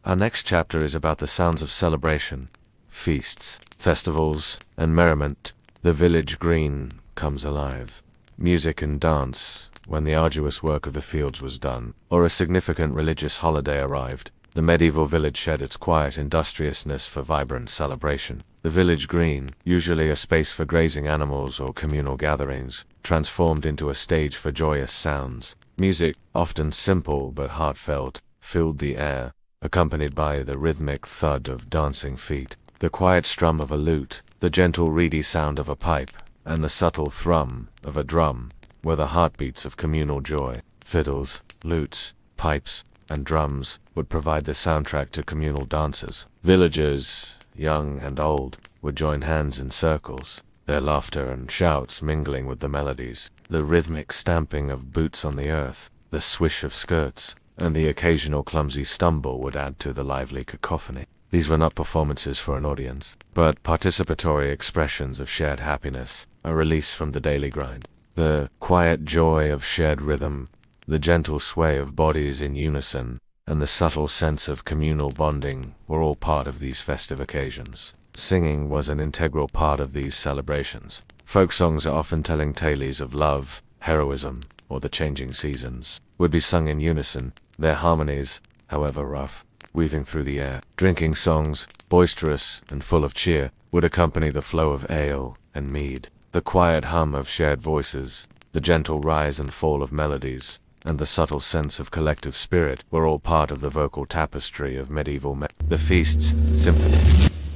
[SPEAKER 1] Our next chapter is about the sounds of celebration, feasts, festivals, and merriment. The village green comes alive. Music and dance, when the arduous work of the fields was done, or a significant religious holiday arrived. The medieval village shed its quiet industriousness for vibrant celebration. The village green, usually a space for grazing animals or communal gatherings, transformed into a stage for joyous sounds. Music, often simple but heartfelt, filled the air, accompanied by the rhythmic thud of dancing feet, the quiet strum of a lute, the gentle reedy sound of a pipe, and the subtle thrum of a drum, were the heartbeats of communal joy. Fiddles, lutes, pipes, and drums would provide the soundtrack to communal dances. Villagers, young and old, would join hands in circles, their laughter and shouts mingling with the melodies. The rhythmic stamping of boots on the earth, the swish of skirts, and the occasional clumsy stumble would add to the lively cacophony. These were not performances for an audience, but participatory expressions of shared happiness, a release from the daily grind. The quiet joy of shared rhythm, the gentle sway of bodies in unison, and the subtle sense of communal bonding were all part of these festive occasions. Singing was an integral part of these celebrations. Folk songs, often telling tales of love, heroism, or the changing seasons, would be sung in unison, their harmonies, however rough, weaving through the air. Drinking songs, boisterous and full of cheer, would accompany the flow of ale and mead. The quiet hum of shared voices, the gentle rise and fall of melodies, and the subtle sense of collective spirit were all part of the vocal tapestry of medieval The feasts, symphony,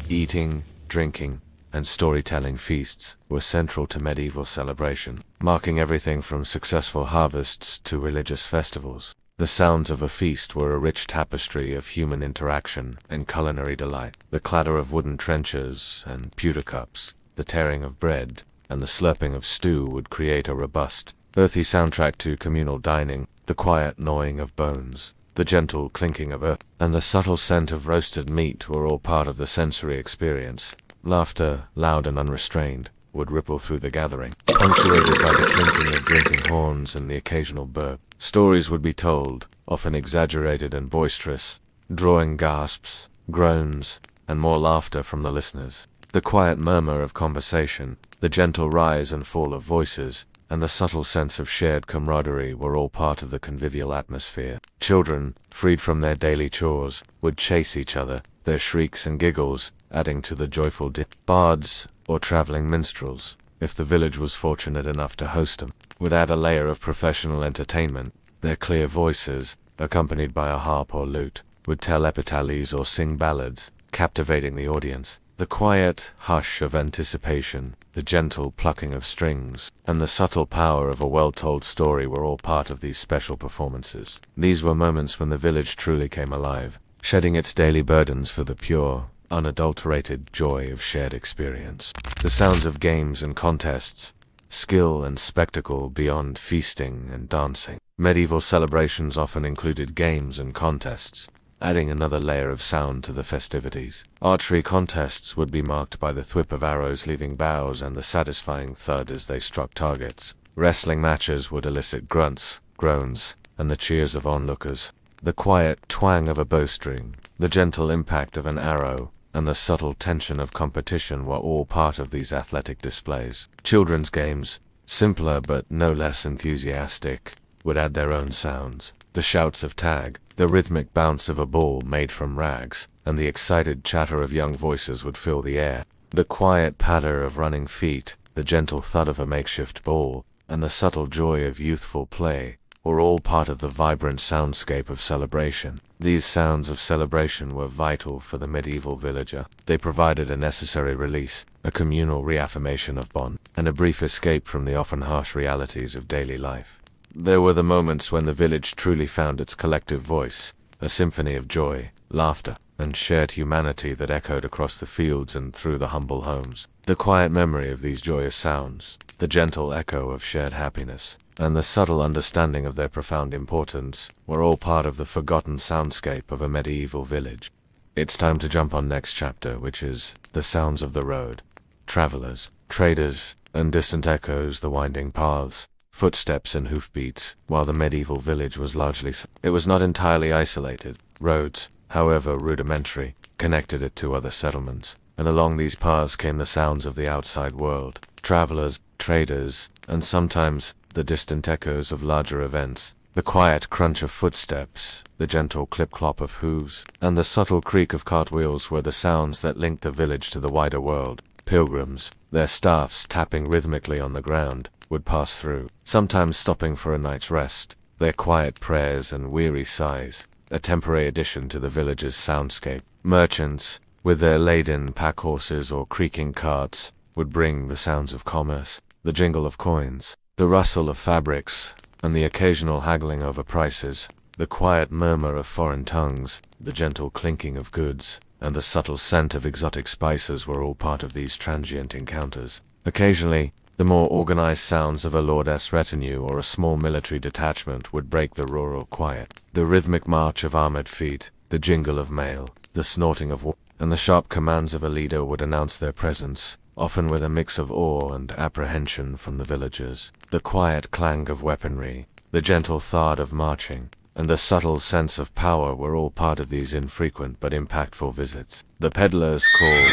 [SPEAKER 1] eating, drinking, and storytelling feasts were central to medieval celebration, marking everything from successful harvests to religious festivals. The sounds of a feast were a rich tapestry of human interaction and culinary delight. The clatter of wooden trenchers and pewter cups, the tearing of bread, and the slurping of stew would create a robust, earthy soundtrack to communal dining. The quiet gnawing of bones, the gentle clinking of earth, and the subtle scent of roasted meat were all part of the sensory experience. Laughter, loud and unrestrained, would ripple through the gathering, punctuated by the clinking of drinking horns and the occasional burp. Stories would be told, often exaggerated and boisterous, drawing gasps, groans, and more laughter from the listeners. The quiet murmur of conversation, the gentle rise and fall of voices, and the subtle sense of shared camaraderie were all part of the convivial atmosphere. Children, freed from their daily chores, would chase each other, their shrieks and giggles adding to the joyful bards, or traveling minstrels, if the village was fortunate enough to host them, would add a layer of professional entertainment. Their clear voices, accompanied by a harp or lute, would tell epithallies or sing ballads, captivating the audience. The quiet hush of anticipation, the gentle plucking of strings, and the subtle power of a well-told story were all part of these special performances. These were moments when the village truly came alive, shedding its daily burdens for the pure, unadulterated joy of shared experience. The sounds of games and contests, skill and spectacle beyond feasting and dancing. Medieval celebrations often included games and contests, adding another layer of sound to the festivities. Archery contests would be marked by the thwip of arrows leaving bows and the satisfying thud as they struck targets. Wrestling matches would elicit grunts, groans, and the cheers of onlookers. The quiet twang of a bowstring, the gentle impact of an arrow, and the subtle tension of competition were all part of these athletic displays. Children's games, simpler but no less enthusiastic, would add their own sounds. The shouts of tag, the rhythmic bounce of a ball made from rags, and the excited chatter of young voices would fill the air. The quiet patter of running feet, the gentle thud of a makeshift ball, and the subtle joy of youthful play were all part of the vibrant soundscape of celebration. These sounds of celebration were vital for the medieval villager. They provided a necessary release, a communal reaffirmation of bond, and a brief escape from the often harsh realities of daily life. There were the moments when the village truly found its collective voice, a symphony of joy, laughter, and shared humanity that echoed across the fields and through the humble homes. The quiet memory of these joyous sounds, the gentle echo of shared happiness, and the subtle understanding of their profound importance were all part of the forgotten soundscape of a medieval village. It's time to jump on next chapter, which is the sounds of the road. Travelers, traders, and distant echoes, the winding paths, footsteps and hoofbeats. While the medieval village was largely it was not entirely isolated. Roads, however rudimentary, connected it to other settlements, and along these paths came the sounds of the outside world. Travelers, traders, and sometimes the distant echoes of larger events. The quiet crunch of footsteps, the gentle clip-clop of hooves, and the subtle creak of cartwheels were the sounds that linked the village to the wider world. Pilgrims, their staffs tapping rhythmically on the ground, would pass through, sometimes stopping for a night's rest, their quiet prayers and weary sighs, a temporary addition to the village's soundscape. Merchants, with their laden pack-horses or creaking carts, would bring the sounds of commerce, the jingle of coins, the rustle of fabrics, and the occasional haggling over prices. The quiet murmur of foreign tongues, the gentle clinking of goods, and the subtle scent of exotic spices were all part of these transient encounters. Occasionally, the more organized sounds of a lordess retinue or a small military detachment would break the rural quiet. The rhythmic march of armored feet, the jingle of mail, the snorting of war, and the sharp commands of a leader would announce their presence, often with a mix of awe and apprehension from the villagers. The quiet clang of weaponry, the gentle thud of marching, and the subtle sense of power were all part of these infrequent but impactful visits. The peddlers called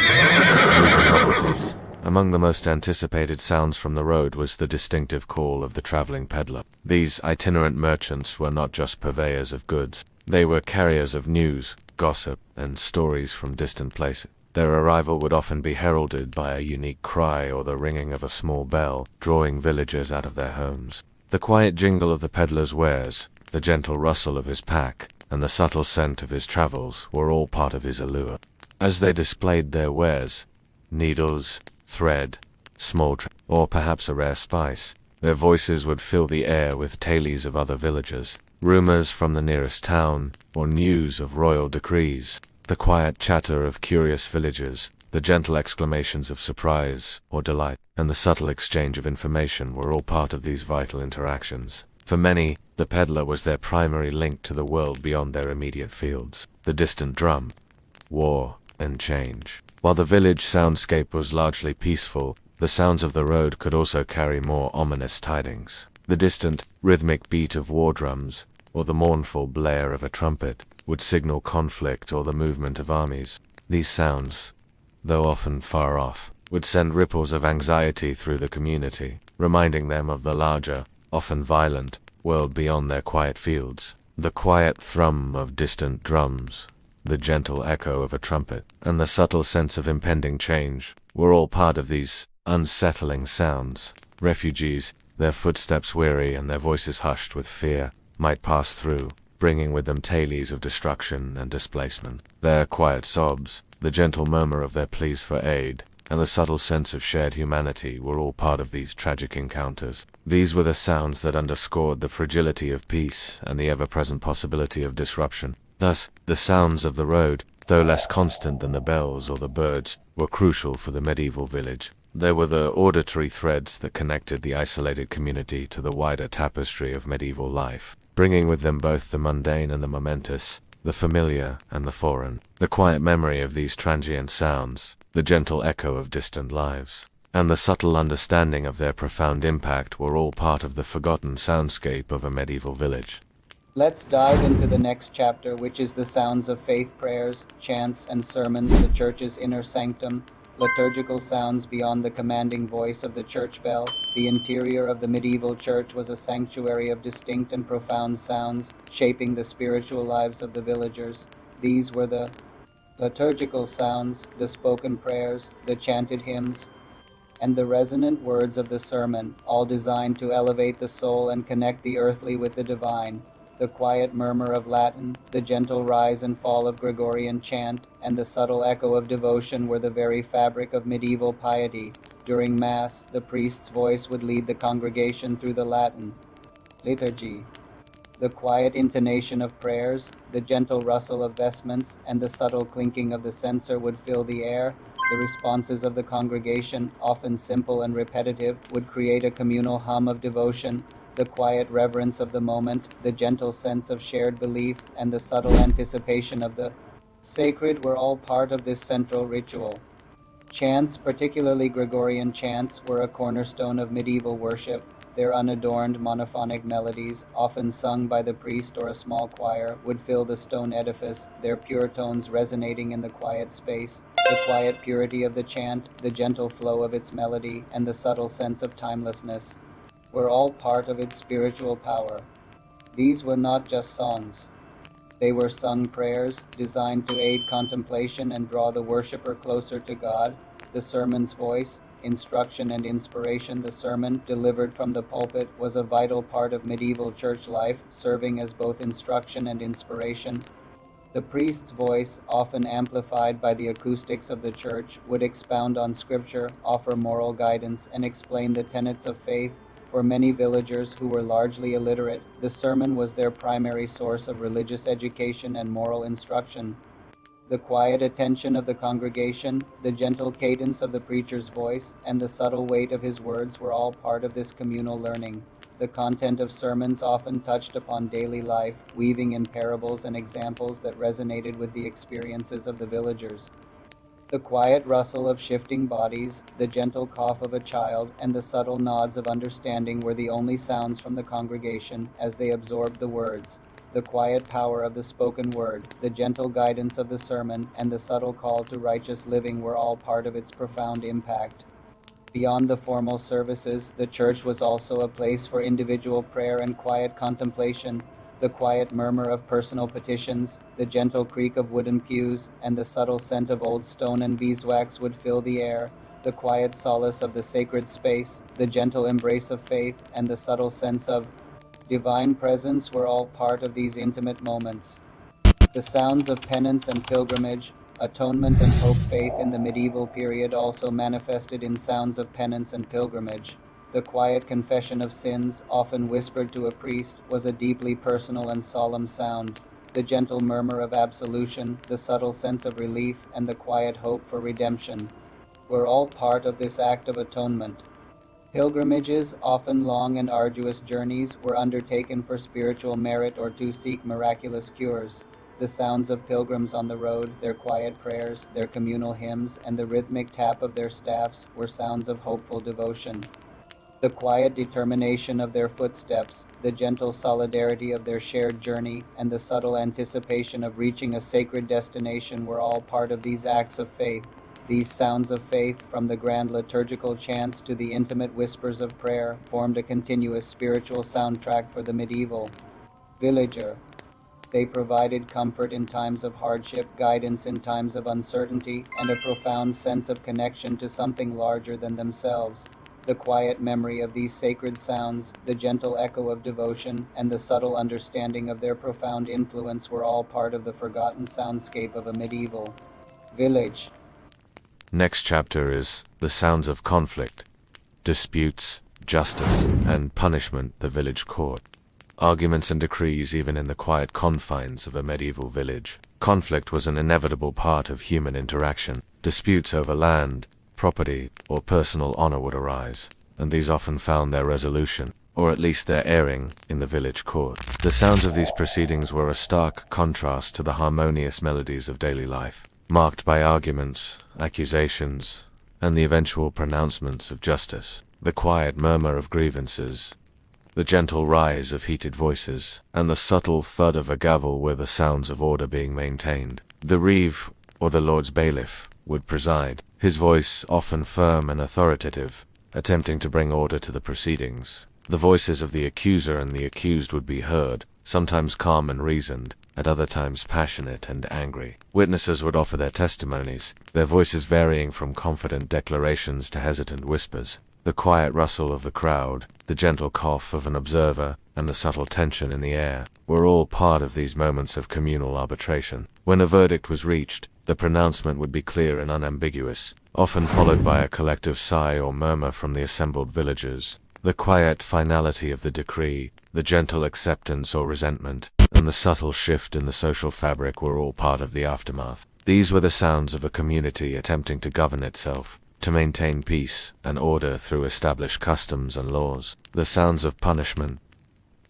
[SPEAKER 1] music novelties. Among the most anticipated sounds from the road was the distinctive call of the traveling peddler. These itinerant merchants were not just purveyors of goods, they were carriers of news, gossip, and stories from distant places. Their arrival would often be heralded by a unique cry or the ringing of a small bell, drawing villagers out of their homes. The quiet jingle of the peddler's wares, the gentle rustle of his pack, and the subtle scent of his travels were all part of his allure. As they displayed their wares, needles, thread, or perhaps a rare spice, their voices would fill the air with tales of other villagers, rumors from the nearest town, or news of royal decrees, the quiet chatter of curious villagers, the gentle exclamations of surprise or delight, and the subtle exchange of information were all part of these vital interactions. For many, the peddler was their primary link to the world beyond their immediate fields, the distant drum, war, and change. While the village soundscape was largely peaceful, the sounds of the road could also carry more ominous tidings. The distant, rhythmic beat of war drums, or the mournful blare of a trumpet, would signal conflict or the movement of armies. These sounds, though often far off, would send ripples of anxiety through the community, reminding them of the larger, often violent, world beyond their quiet fields. The quiet thrum of distant drums, the gentle echo of a trumpet, and the subtle sense of impending change were all part of these unsettling sounds. Refugees, their footsteps weary and their voices hushed with fear, might pass through, bringing with them tales of destruction and displacement. Their quiet sobs, the gentle murmur of their pleas for aid, and the subtle sense of shared humanity were all part of these tragic encounters. These were the sounds that underscored the fragility of peace and the ever-present possibility of disruption. Thus, the sounds of the road, though less constant than the bells or the birds, were crucial for the medieval village. They were the auditory threads that connected the isolated community to the wider tapestry of medieval life, bringing with them both the mundane and the momentous, the familiar and the foreign. The quiet memory of these transient sounds, the gentle echo of distant lives, and the subtle understanding of their profound impact were all part of the forgotten soundscape of a medieval village.
[SPEAKER 2] Let's dive into the next chapter, which is the sounds of faith prayers, chants, and sermons, the church's inner sanctum, liturgical sounds beyond the commanding voice of the church bell. The interior of the medieval church was a sanctuary of distinct and profound sounds, shaping the spiritual lives of the villagers. These were the liturgical sounds, the spoken prayers, the chanted hymns, and the resonant words of the sermon, all designed to elevate the soul and connect the earthly with the divine. The quiet murmur of Latin, the gentle rise and fall of Gregorian chant, and the subtle echo of devotion were the very fabric of medieval piety. During Mass, the priest's voice would lead the congregation through the Latin liturgy. The quiet intonation of prayers, the gentle rustle of vestments, and the subtle clinking of the censer would fill the air. The responses of the congregation, often simple and repetitive, would create a communal hum of devotion. The quiet reverence of the moment, the gentle sense of shared belief, and the subtle anticipation of the sacred were all part of this central ritual. Chants, particularly Gregorian chants, were a cornerstone of medieval worship. Their unadorned monophonic melodies, often sung by the priest or a small choir, would fill the stone edifice, their pure tones resonating in the quiet space. The quiet purity of the chant, the gentle flow of its melody, and the subtle sense of timelessness were all part of its spiritual power. These were not just songs. They were sung prayers designed to aid contemplation and draw the worshiper closer to God. The sermon's voice, instruction and inspiration. The sermon, delivered from the pulpit, was a vital part of medieval church life, serving as both instruction and inspiration. The priest's voice, often amplified by the acoustics of the church, would expound on scripture, offer moral guidance, and explain the tenets of faith. For many villagers who were largely illiterate, the sermon was their primary source of religious education and moral instruction. The quiet attention of the congregation, the gentle cadence of the preacher's voice, and the subtle weight of his words were all part of this communal learning. The content of sermons often touched upon daily life, weaving in parables and examples that resonated with the experiences of the villagers. The quiet rustle of shifting bodies, the gentle cough of a child, and the subtle nods of understanding were the only sounds from the congregation as they absorbed the words. The quiet power of the spoken word, the gentle guidance of the sermon, and the subtle call to righteous living were all part of its profound impact. Beyond the formal services, the church was also a place for individual prayer and quiet contemplation. The quiet murmur of personal petitions, the gentle creak of wooden pews, and the subtle scent of old stone and beeswax would fill the air. The quiet solace of the sacred space, the gentle embrace of faith, and the subtle sense of divine presence were all part of these intimate moments. The sounds of penance and pilgrimage, atonement and hope. Faith in the medieval period also manifested in sounds of penance and pilgrimage. The quiet confession of sins, often whispered to a priest, was a deeply personal and solemn sound. The gentle murmur of absolution, the subtle sense of relief, and the quiet hope for redemption were all part of this act of atonement. Pilgrimages, often long and arduous journeys, were undertaken for spiritual merit or to seek miraculous cures. The sounds of pilgrims on the road, their quiet prayers, their communal hymns, and the rhythmic tap of their staffs were sounds of hopeful devotion. The quiet determination of their footsteps, the gentle solidarity of their shared journey, and the subtle anticipation of reaching a sacred destination were all part of these acts of faith. These sounds of faith, from the grand liturgical chants to the intimate whispers of prayer, formed a continuous spiritual soundtrack for the medieval villager. They provided comfort in times of hardship, guidance in times of uncertainty, and a profound sense of connection to something larger than themselves. The quiet memory of these sacred sounds, the gentle echo of devotion, and the subtle understanding of their profound influence were all part of the forgotten soundscape of a medieval village.
[SPEAKER 1] Next chapter is the sounds of conflict, disputes, justice, and punishment, the village court. Arguments and decrees even in the quiet confines of a medieval village. Conflict was an inevitable part of human interaction. Disputes over land, property, or personal honor would arise, and these often found their resolution, or at least their airing, in the village court. The sounds of these proceedings were a stark contrast to the harmonious melodies of daily life, marked by arguments, accusations, and the eventual pronouncements of justice. The quiet murmur of grievances, the gentle rise of heated voices, and the subtle thud of a gavel were the sounds of order being maintained. The reeve, or the Lord's bailiff, would preside, his voice often firm and authoritative, attempting to bring order to the proceedings. The voices of the accuser and the accused would be heard, sometimes calm and reasoned, at other times passionate and angry. Witnesses would offer their testimonies, their voices varying from confident declarations to hesitant whispers. The quiet rustle of the crowd, the gentle cough of an observer, and the subtle tension in the air were all part of these moments of communal arbitration. When a verdict was reached, the pronouncement would be clear and unambiguous, often followed by a collective sigh or murmur from the assembled villagers. The quiet finality of the decree, the gentle acceptance or resentment, and the subtle shift in the social fabric were all part of the aftermath. These were the sounds of a community attempting to govern itself, to maintain peace and order through established customs and laws. The sounds of punishment,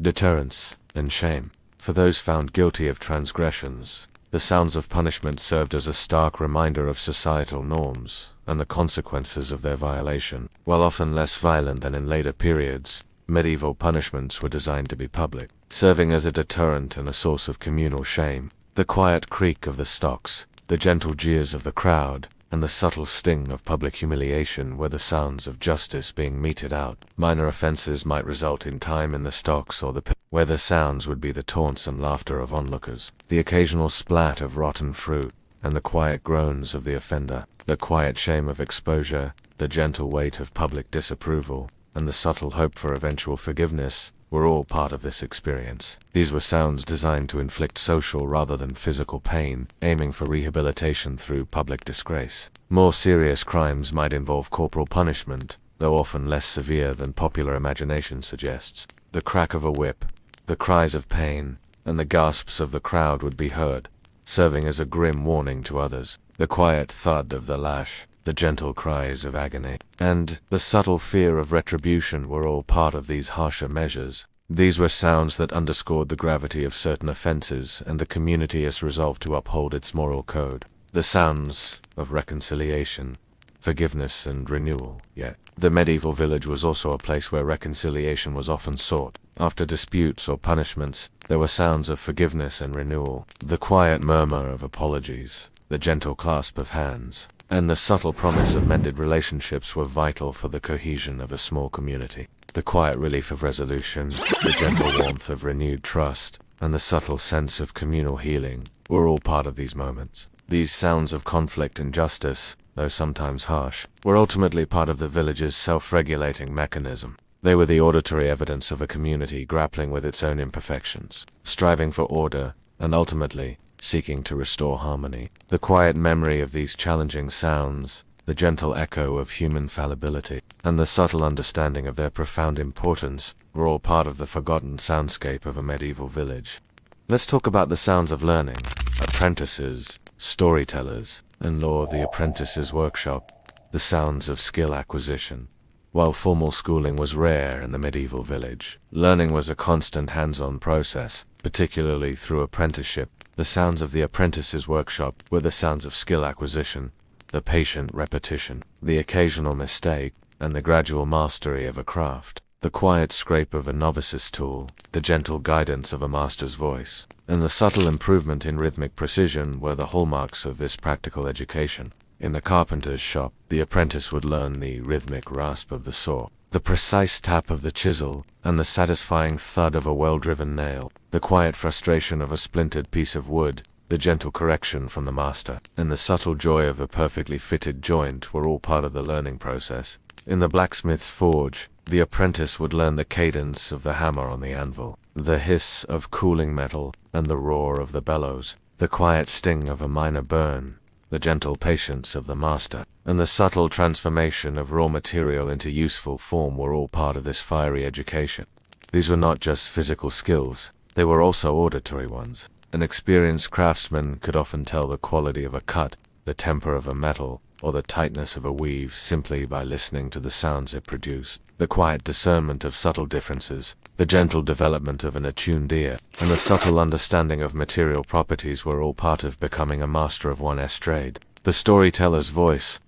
[SPEAKER 1] deterrence, and shame. For those found guilty of transgressions, the sounds of punishment served as a stark reminder of societal norms and the consequences of their violation. While often less violent than in later periods, medieval punishments were designed to be public, serving as a deterrent and a source of communal shame. The quiet creak of the stocks, the gentle jeers of the crowd, and the subtle sting of public humiliation were the sounds of justice being meted out. Minor offenses might result in time in the stocks or the pit, where the sounds would be the taunts and laughter of onlookers, the occasional splat of rotten fruit, and the quiet groans of the offender, the quiet shame of exposure, the gentle weight of public disapproval, and the subtle hope for eventual forgiveness were all part of this experience. These were sounds designed to inflict social rather than physical pain, aiming for rehabilitation through public disgrace. More serious crimes might involve corporal punishment, though often less severe than popular imagination suggests. The crack of a whip, the cries of pain, and the gasps of the crowd would be heard, serving as a grim warning to others. The quiet thud of the lash, the gentle cries of agony, and the subtle fear of retribution were all part of these harsher measures. These were sounds that underscored the gravity of certain offenses and the community's resolve to uphold its moral code. The sounds of reconciliation, forgiveness, and renewal. Yet, the medieval village was also a place where reconciliation was often sought. After disputes or punishments, there were sounds of forgiveness and renewal. The quiet murmur of apologies, the gentle clasp of hands, and the subtle promise of mended relationships were vital for the cohesion of a small community. The quiet relief of resolution, the gentle warmth of renewed trust, and the subtle sense of communal healing were all part of these moments. These sounds of conflict and justice, though sometimes harsh, were ultimately part of the village's self-regulating mechanism. They were the auditory evidence of a community grappling with its own imperfections, striving for order, and ultimately seeking to restore harmony. The quiet memory of these challenging sounds, the gentle echo of human fallibility, and the subtle understanding of their profound importance were all part of the forgotten soundscape of a medieval village. Let's talk about the sounds of learning, apprentices, storytellers, and lore of the apprentice's workshop, the sounds of skill acquisition. While formal schooling was rare in the medieval village, learning was a constant hands-on process, particularly through apprenticeship. The sounds of the apprentice's workshop were the sounds of skill acquisition, the patient repetition, the occasional mistake, and the gradual mastery of a craft. The quiet scrape of a novice's tool, the gentle guidance of a master's voice, and the subtle improvement in rhythmic precision were the hallmarks of this practical education. In the carpenter's shop, the apprentice would learn the rhythmic rasp of the saw, the precise tap of the chisel, and the satisfying thud of a well-driven nail, the quiet frustration of a splintered piece of wood, the gentle correction from the master, and the subtle joy of a perfectly fitted joint were all part of the learning process. In the blacksmith's forge, the apprentice would learn the cadence of the hammer on the anvil, the hiss of cooling metal, and the roar of the bellows, the quiet sting of a minor burn, the gentle patience of the master, and the subtle transformation of raw material into useful form were all part of this fiery education. These were not just physical skills, they were also auditory ones. An experienced craftsman could often tell the quality of a cut, the temper of a metal, or the tightness of a weave simply by listening to the sounds it produced. The quiet discernment of subtle differences, the gentle development of an attuned ear, and the subtle understanding of material properties were all part of becoming a master of one's trade. The storyteller's voice,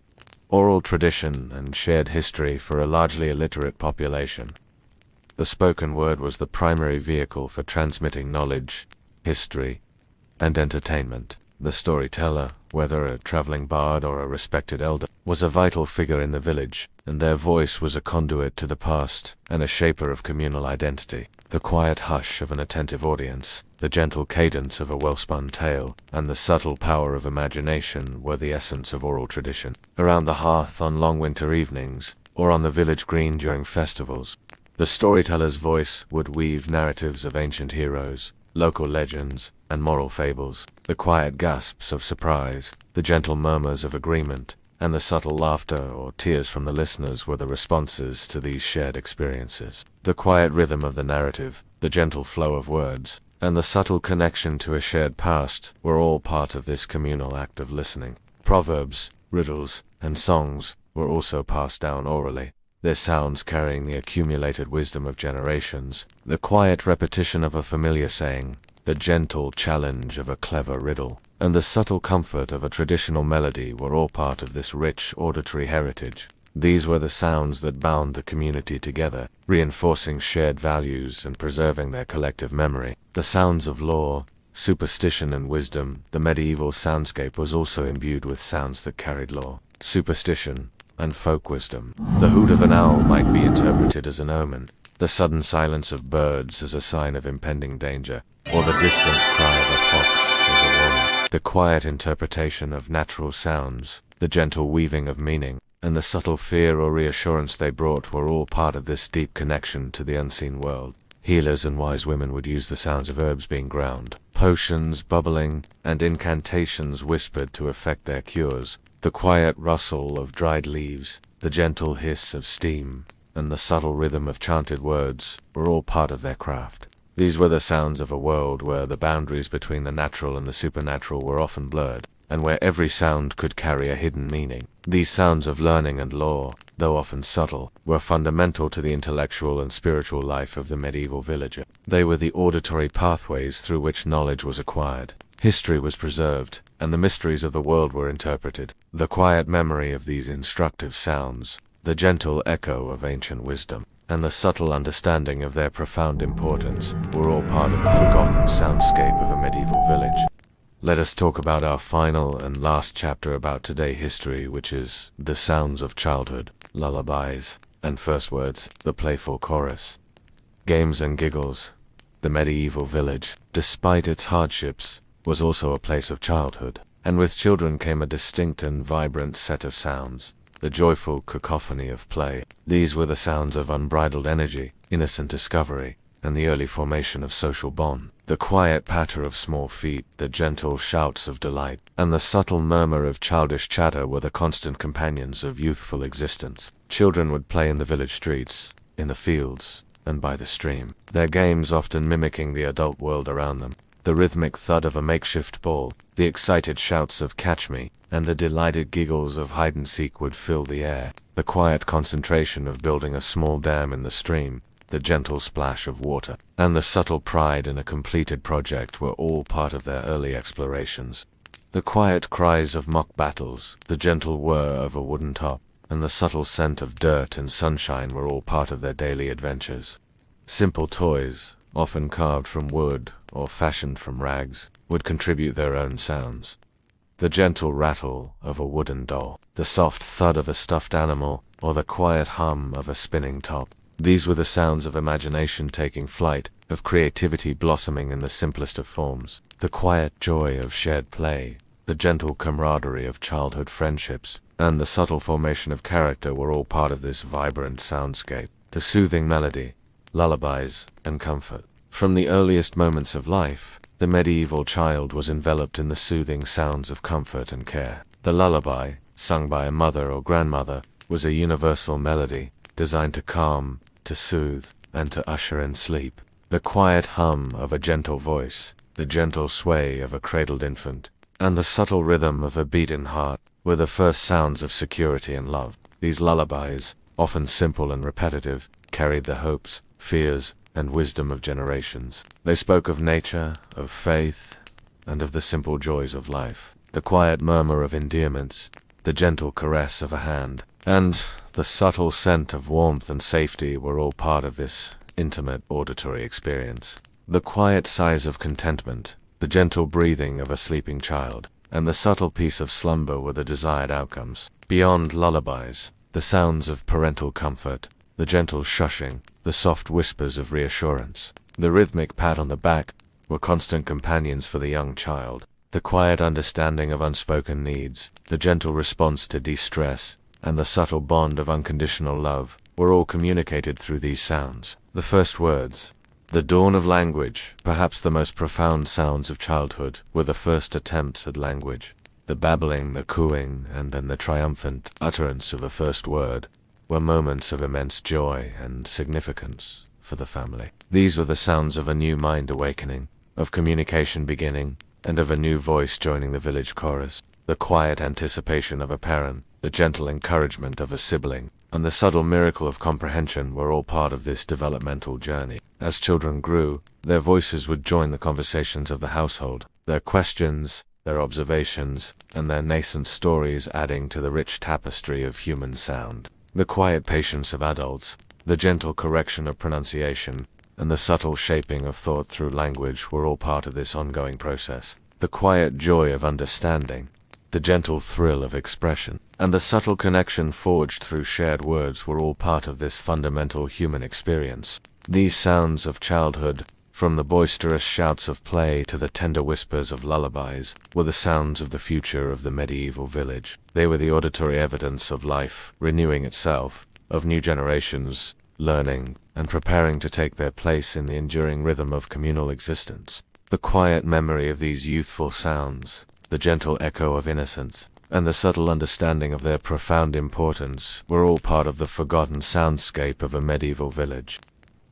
[SPEAKER 1] oral tradition, and shared history for a largely illiterate population. The spoken word was the primary vehicle for transmitting knowledge, history, and entertainment. The storyteller, whether a traveling bard or a respected elder, was a vital figure in the village, and their voice was a conduit to the past and a shaper of communal identity. The quiet hush of an attentive audience, the gentle cadence of a well-spun tale, and the subtle power of imagination were the essence of oral tradition. Around the hearth on long winter evenings, or on the village green during festivals, the storyteller's voice would weave narratives of ancient heroes, local legends, and moral fables. The quiet gasps of surprise, the gentle murmurs of agreement, and the subtle laughter or tears from the listeners were the responses to these shared experiences. The quiet rhythm of the narrative, the gentle flow of words, and the subtle connection to a shared past were all part of this communal act of listening. Proverbs, riddles, and songs were also passed down orally, their sounds carrying the accumulated wisdom of generations. The quiet repetition of a familiar saying, the gentle challenge of a clever riddle, and the subtle comfort of a traditional melody were all part of this rich auditory heritage. These were the sounds that bound the community together, reinforcing shared values and preserving their collective memory. The sounds of lore, superstition, and wisdom. The medieval soundscape was also imbued with sounds that carried lore, superstition, and folk wisdom. The hoot of an owl might be interpreted as an omen, the sudden silence of birds as a sign of impending danger, or the distant cry of a fox as a warning. The quiet interpretation of natural sounds, the gentle weaving of meaning, and the subtle fear or reassurance they brought were all part of this deep connection to the unseen world. Healers and wise women would use the sounds of herbs being ground, potions bubbling, and incantations whispered to effect their cures. The quiet rustle of dried leaves, the gentle hiss of steam, and the subtle rhythm of chanted words were all part of their craft. These were the sounds of a world where the boundaries between the natural and the supernatural were often blurred, and where every sound could carry a hidden meaning. These sounds of learning and lore, though often subtle, were fundamental to the intellectual and spiritual life of the medieval villager. They were the auditory pathways through which knowledge was acquired, history was preserved, and the mysteries of the world were interpreted. The quiet memory of these instructive sounds, the gentle echo of ancient wisdom, and the subtle understanding of their profound importance were all part of the forgotten soundscape of a medieval village. Let us talk about our final and last chapter about today's history, which is the sounds of childhood, lullabies, and first words, the playful chorus. Games and giggles. The medieval village, despite its hardships, was also a place of childhood, and with children came a distinct and vibrant set of sounds, the joyful cacophony of play. These were the sounds of unbridled energy, innocent discovery, and the early formation of social bond. The quiet patter of small feet, the gentle shouts of delight, and the subtle murmur of childish chatter were the constant companions of youthful existence. Children would play in the village streets, in the fields, and by the stream, their games often mimicking the adult world around them. The rhythmic thud of a makeshift ball, the excited shouts of "catch me," and the delighted giggles of hide-and-seek would fill the air. The quiet concentration of building a small dam in the stream, the gentle splash of water, and the subtle pride in a completed project were all part of their early explorations. The quiet cries of mock battles, the gentle whir of a wooden top, and the subtle scent of dirt and sunshine were all part of their daily adventures. Simple toys, often carved from wood or fashioned from rags, would contribute their own sounds. The gentle rattle of a wooden doll, the soft thud of a stuffed animal, or the quiet hum of a spinning top. These were the sounds of imagination taking flight, of creativity blossoming in the simplest of forms. The quiet joy of shared play, the gentle camaraderie of childhood friendships, and the subtle formation of character were all part of this vibrant soundscape. The soothing melody, lullabies, and comfort. From the earliest moments of life, the medieval child was enveloped in the soothing sounds of comfort and care. The lullaby, sung by a mother or grandmother, was a universal melody, designed to calm, to soothe, and to usher in sleep. The quiet hum of a gentle voice, the gentle sway of a cradled infant, and the subtle rhythm of a beating heart were the first sounds of security and love. These lullabies, often simple and repetitive, carried the hopes, fears, and wisdom of generations. They spoke of nature, of faith, and of the simple joys of life. The quiet murmur of endearments, the gentle caress of a hand, and the subtle scent of warmth and safety were all part of this intimate auditory experience. The quiet sighs of contentment, the gentle breathing of a sleeping child, and the subtle peace of slumber were the desired outcomes. Beyond lullabies, the sounds of parental comfort, the gentle shushing, the soft whispers of reassurance, the rhythmic pat on the back, were constant companions for the young child. The quiet understanding of unspoken needs, the gentle response to distress, and the subtle bond of unconditional love were all communicated through these sounds. The first words, the dawn of language, perhaps the most profound sounds of childhood, were the first attempts at language. The babbling, the cooing, and then the triumphant utterance of a first word were moments of immense joy and significance for the family. These were the sounds of a new mind awakening, of communication beginning, and of a new voice joining the village chorus. The quiet anticipation of a parent, the gentle encouragement of a sibling, and the subtle miracle of comprehension were all part of this developmental journey. As children grew, their voices would join the conversations of the household, their questions, their observations, and their nascent stories adding to the rich tapestry of human sound. The quiet patience of adults, the gentle correction of pronunciation, and the subtle shaping of thought through language were all part of this ongoing process. The quiet joy of understanding, the gentle thrill of expression, and the subtle connection forged through shared words were all part of this fundamental human experience. These sounds of childhood, from the boisterous shouts of play to the tender whispers of lullabies, were the sounds of the future of the medieval village. They were the auditory evidence of life renewing itself, of new generations learning and preparing to take their place in the enduring rhythm of communal existence. The quiet memory of these youthful sounds, the gentle echo of innocence, and the subtle understanding of their profound importance were all part of the forgotten soundscape of a medieval village.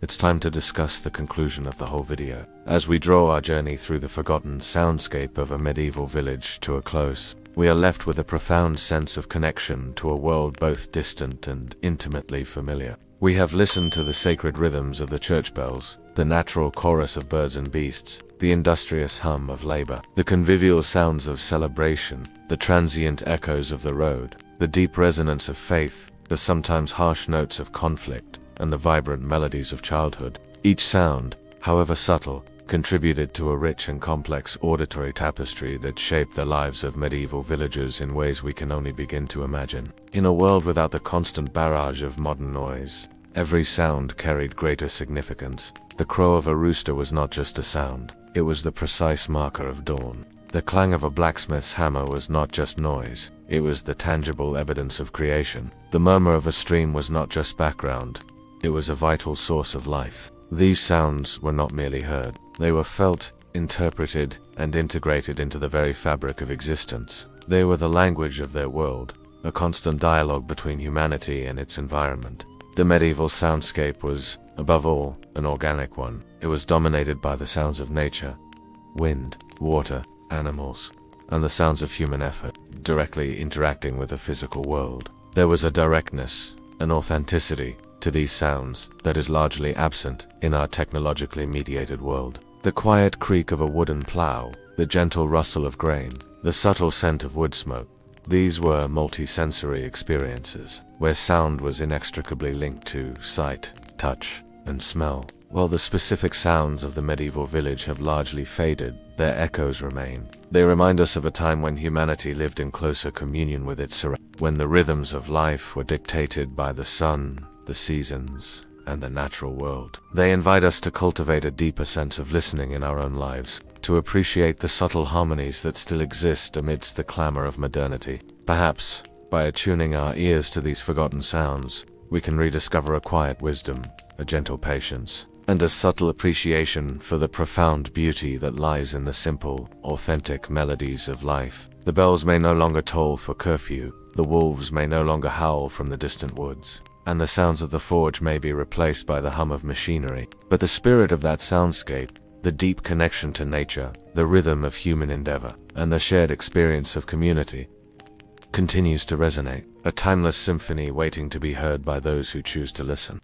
[SPEAKER 1] It's time to discuss the conclusion of the whole video. As we draw our journey through the forgotten soundscape of a medieval village to a close, we are left with a profound sense of connection to a world both distant and intimately familiar. We have listened to the sacred rhythms of the church bells, the natural chorus of birds and beasts, the industrious hum of labor, the convivial sounds of celebration, the transient echoes of the road, the deep resonance of faith, the sometimes harsh notes of conflict, and the vibrant melodies of childhood. Each sound, however subtle, contributed to a rich and complex auditory tapestry that shaped the lives of medieval villagers in ways we can only begin to imagine. In a world without the constant barrage of modern noise, every sound carried greater significance. The crow of a rooster was not just a sound, it was the precise marker of dawn. The clang of a blacksmith's hammer was not just noise, it was the tangible evidence of creation. The murmur of a stream was not just background, it was a vital source of life. These sounds were not merely heard, They were felt, interpreted, and integrated into the very fabric of existence. They were the language of their world, a constant dialogue between humanity and its environment. The medieval soundscape was, above all, an organic one. It was dominated by the sounds of nature, wind, water, animals, and the sounds of human effort, directly interacting with the physical world. There was a directness, an authenticity, to these sounds that is largely absent in our technologically mediated world. The quiet creak of a wooden plow, the gentle rustle of grain, the subtle scent of wood smoke. These were multi-sensory experiences, where sound was inextricably linked to sight, touch, and smell. While the specific sounds of the medieval village have largely faded, their echoes remain. They remind us of a time when humanity lived in closer communion with its surroundings, when the rhythms of life were dictated by the sun, the seasons, and the natural world. They invite us to cultivate a deeper sense of listening in our own lives, to appreciate the subtle harmonies that still exist amidst the clamor of modernity. Perhaps, by attuning our ears to these forgotten sounds, we can rediscover a quiet wisdom, a gentle patience, and a subtle appreciation for the profound beauty that lies in the simple, authentic melodies of life. The bells may no longer toll for curfew, the wolves may no longer howl from the distant woods, and the sounds of the forge may be replaced by the hum of machinery. But the spirit of that soundscape, the deep connection to nature, the rhythm of human endeavor, and the shared experience of community, continues to resonate, a timeless symphony waiting to be heard by those who choose to listen.